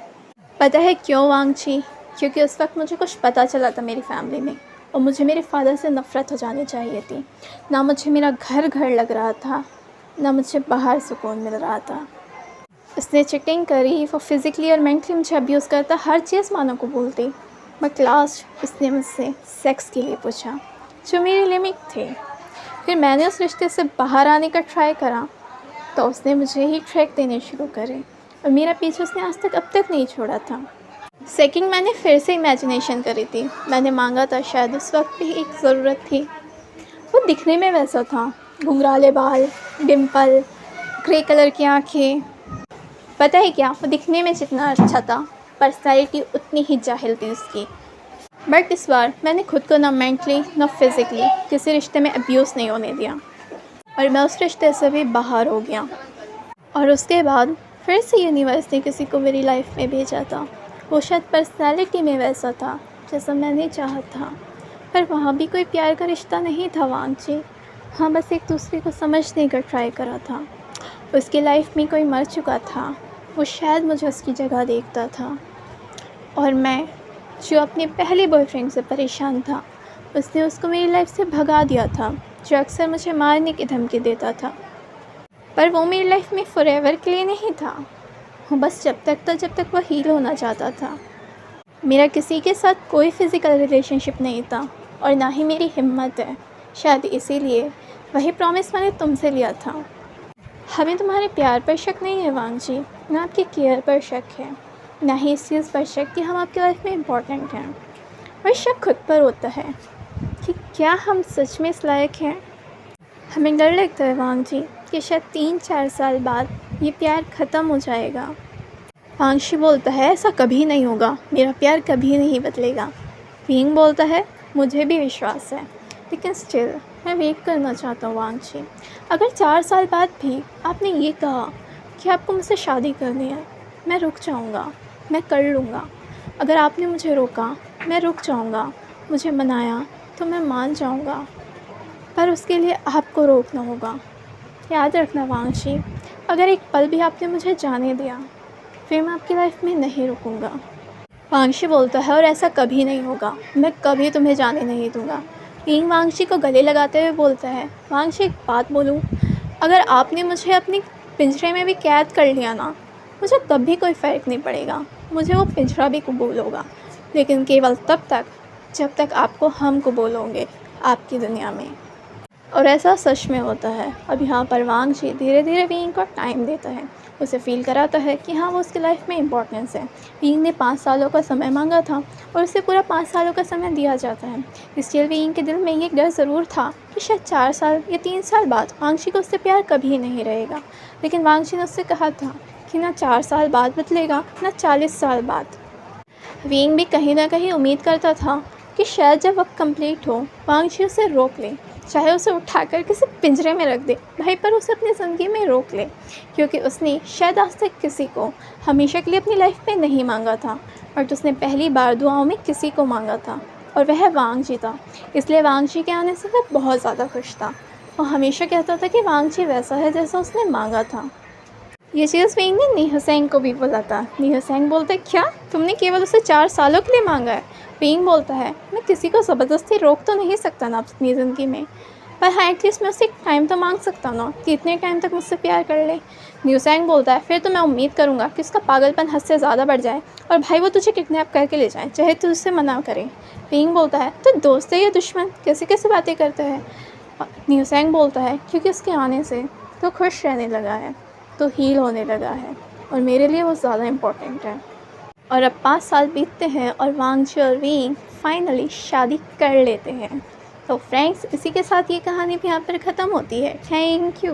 पता है क्यों वांगची? क्योंकि उस वक्त मुझे कुछ पता चला था मेरी फैमिली में, और मुझे मेरे फादर से नफ़रत हो जानी चाहिए थी। ना मुझे मेरा घर लग रहा था, ना मुझे बाहर सुकून मिल रहा था। उसने चीटिंग करी, वो फिज़िकली और मेंटली मुझे अब्यूज़ करता, हर चीज़ मानो को बोलती। बट लास्ट उसने मुझसे सेक्स के लिए पूछा जो मेरी लिमिट थे। फिर मैंने उस रिश्ते से बाहर आने का ट्राई करा तो उसने मुझे ही ट्रैक देने शुरू करे, और मेरा पीछे उसने आज तक अब तक नहीं छोड़ा था। सेकंड मैंने फिर से इमेजिनेशन करी थी, मैंने मांगा था, शायद उस वक्त भी एक ज़रूरत थी। वो दिखने में वैसा था, घुंघराले बाल, डिम्पल, ग्रे कलर की आँखें। पता है क्या, वो दिखने में जितना अच्छा था पर्सनैलिटी उतनी ही जाहिल थी उसकी। बट इस बार मैंने खुद को ना मेंटली ना फिज़िकली किसी रिश्ते में अब्यूज़ नहीं होने दिया, और मैं उस रिश्ते से भी बाहर हो गया। और उसके बाद फिर से यूनिवर्स ने किसी को मेरी लाइफ में भेजा था। वो शायद पर्सनैलिटी में वैसा था जैसा मैंने चाहा था, पर वहाँ भी कोई प्यार का रिश्ता नहीं था वांग जी। हाँ, बस एक दूसरे को समझने का ट्राई करा था। उसकी लाइफ में कोई मर चुका था, वो शायद मुझे उसकी जगह देखता था। और मैं, जो अपने पहले बॉयफ्रेंड से परेशान था, उसने उसको मेरी लाइफ से भगा दिया था, जो अक्सर मुझे मारने की धमकी देता था। पर वो मेरी लाइफ में फॉरएवर के लिए नहीं था, वो बस जब तक वह हील होना चाहता था। मेरा किसी के साथ कोई फ़िज़िकल रिलेशनशिप नहीं था और ना ही मेरी हिम्मत है। शायद इसीलिए वही प्रॉमिस मैंने तुमसे लिया था। हमें तुम्हारे प्यार पर शक नहीं है वांग जी, ना आपकी केयर पर शक है, ना ही इस चीज़ पर शक कि हम आपकी लाइफ में इम्पॉर्टेंट हैं। वह शक खुद पर होता है कि क्या हम सच में इस लायक हैं। हमें डर लगता है वांग जी कि शायद 3-4 साल बाद ये प्यार ख़त्म हो जाएगा। वांगशी बोलता है, ऐसा कभी नहीं होगा, मेरा प्यार कभी नहीं बदलेगा। विंग बोलता है, मुझे भी विश्वास है, लेकिन स्टिल मैं वेट करना चाहता हूँ वांगशी। अगर 4 साल बाद भी आपने ये कहा कि आपको मुझसे शादी करनी है, मैं रुक जाऊँगा, मैं कर लूँगा। अगर आपने मुझे रोका, मैं रुक जाऊँगा। मुझे मनाया तो मैं मान जाऊँगा, पर उसके लिए आपको रोकना होगा। याद रखना वांगशी, अगर एक पल भी आपने मुझे जाने दिया, फिर मैं आपकी लाइफ में नहीं रुकूँगा। वांगशी बोलता है, और ऐसा कभी नहीं होगा, मैं कभी तुम्हें जाने नहीं दूँगा। विंग वांगशी को गले लगाते हुए बोलता है, वांगशी एक बात बोलूँ, अगर आपने मुझे अपने पिंजरे में भी कैद कर लिया ना, मुझे तब भी कोई फ़र्क नहीं पड़ेगा, मुझे वो पिंजरा भी कबूल होगा, लेकिन केवल तब तक जब तक आपको हम कबूल होंगे आपकी दुनिया में। और ऐसा सच में होता है। अब यहाँ पर वांगशी धीरे धीरे विंग को टाइम देता है, उसे फ़ील कराता है कि हाँ, वो उसकी लाइफ में इम्पोर्टेंस है। विंग ने 5 सालों का समय मांगा था और उसे पूरा 5 सालों का समय दिया जाता है। इसलिए विंग के दिल में ये डर ज़रूर था कि शायद 4 साल या 3 साल बाद वांगशी को उससे प्यार कभी नहीं रहेगा, लेकिन वांगशी ने उससे कहा था कि ना 4 साल बाद बदलेगा, ना 40 साल बाद। विंग भी कहीं ना कहीं उम्मीद करता था कि शायद जब वक्त कंप्लीट हो, वांगशी उसे रोक ले, चाहे उसे उठाकर किसी पिंजरे में रख दे भाई, पर उसे अपनी ज़िंदगी में रोक ले, क्योंकि उसने शायद आज तक किसी को हमेशा के लिए अपनी लाइफ में नहीं मांगा था, बट उसने पहली बार दुआओं में किसी को मांगा था, और वह वांगजी था। इसलिए वांगजी के आने से वह बहुत ज़्यादा खुश था। वो हमेशा कहता था कि वांगजी वैसा है जैसा उसने मांगा था। ये चीज़ विंग ने नी हुसैन को भी बोला था। नी हुसैन बोलते, क्या तुमने केवल उसे 4 सालों के लिए मांगा है? विंग बोलता है, मैं किसी को ज़बरदस्ती रोक तो नहीं सकता ना अपनी ज़िंदगी में, पर हाँ, एटलीस्ट मैं उससे एक टाइम तो मांग सकता ना कि इतने टाइम तक मुझसे प्यार कर ले। नी हुसैन बोलता है, फिर तो मैं उम्मीद करूँगा कि उसका पागलपन हद से ज़्यादा बढ़ जाए और भाई वो तुझे किडनैप करके ले जाए, चाहे तू उससे मना करे। विंग बोलता है, तो दोस्त है या दुश्मन, कैसे कैसे बातें करते हैं? नी हुसैन बोलता है, क्योंकि उसके आने से तो खुश रहने लगा है, तो हील होने लगा है, और मेरे लिए वो ज़्यादा इम्पोर्टेंट है। और अब 5 साल बीतते हैं और वांगजी और विंग फाइनली शादी कर लेते हैं। तो फ्रेंड्स, इसी के साथ ये कहानी भी यहाँ पर ख़त्म होती है। Thank you.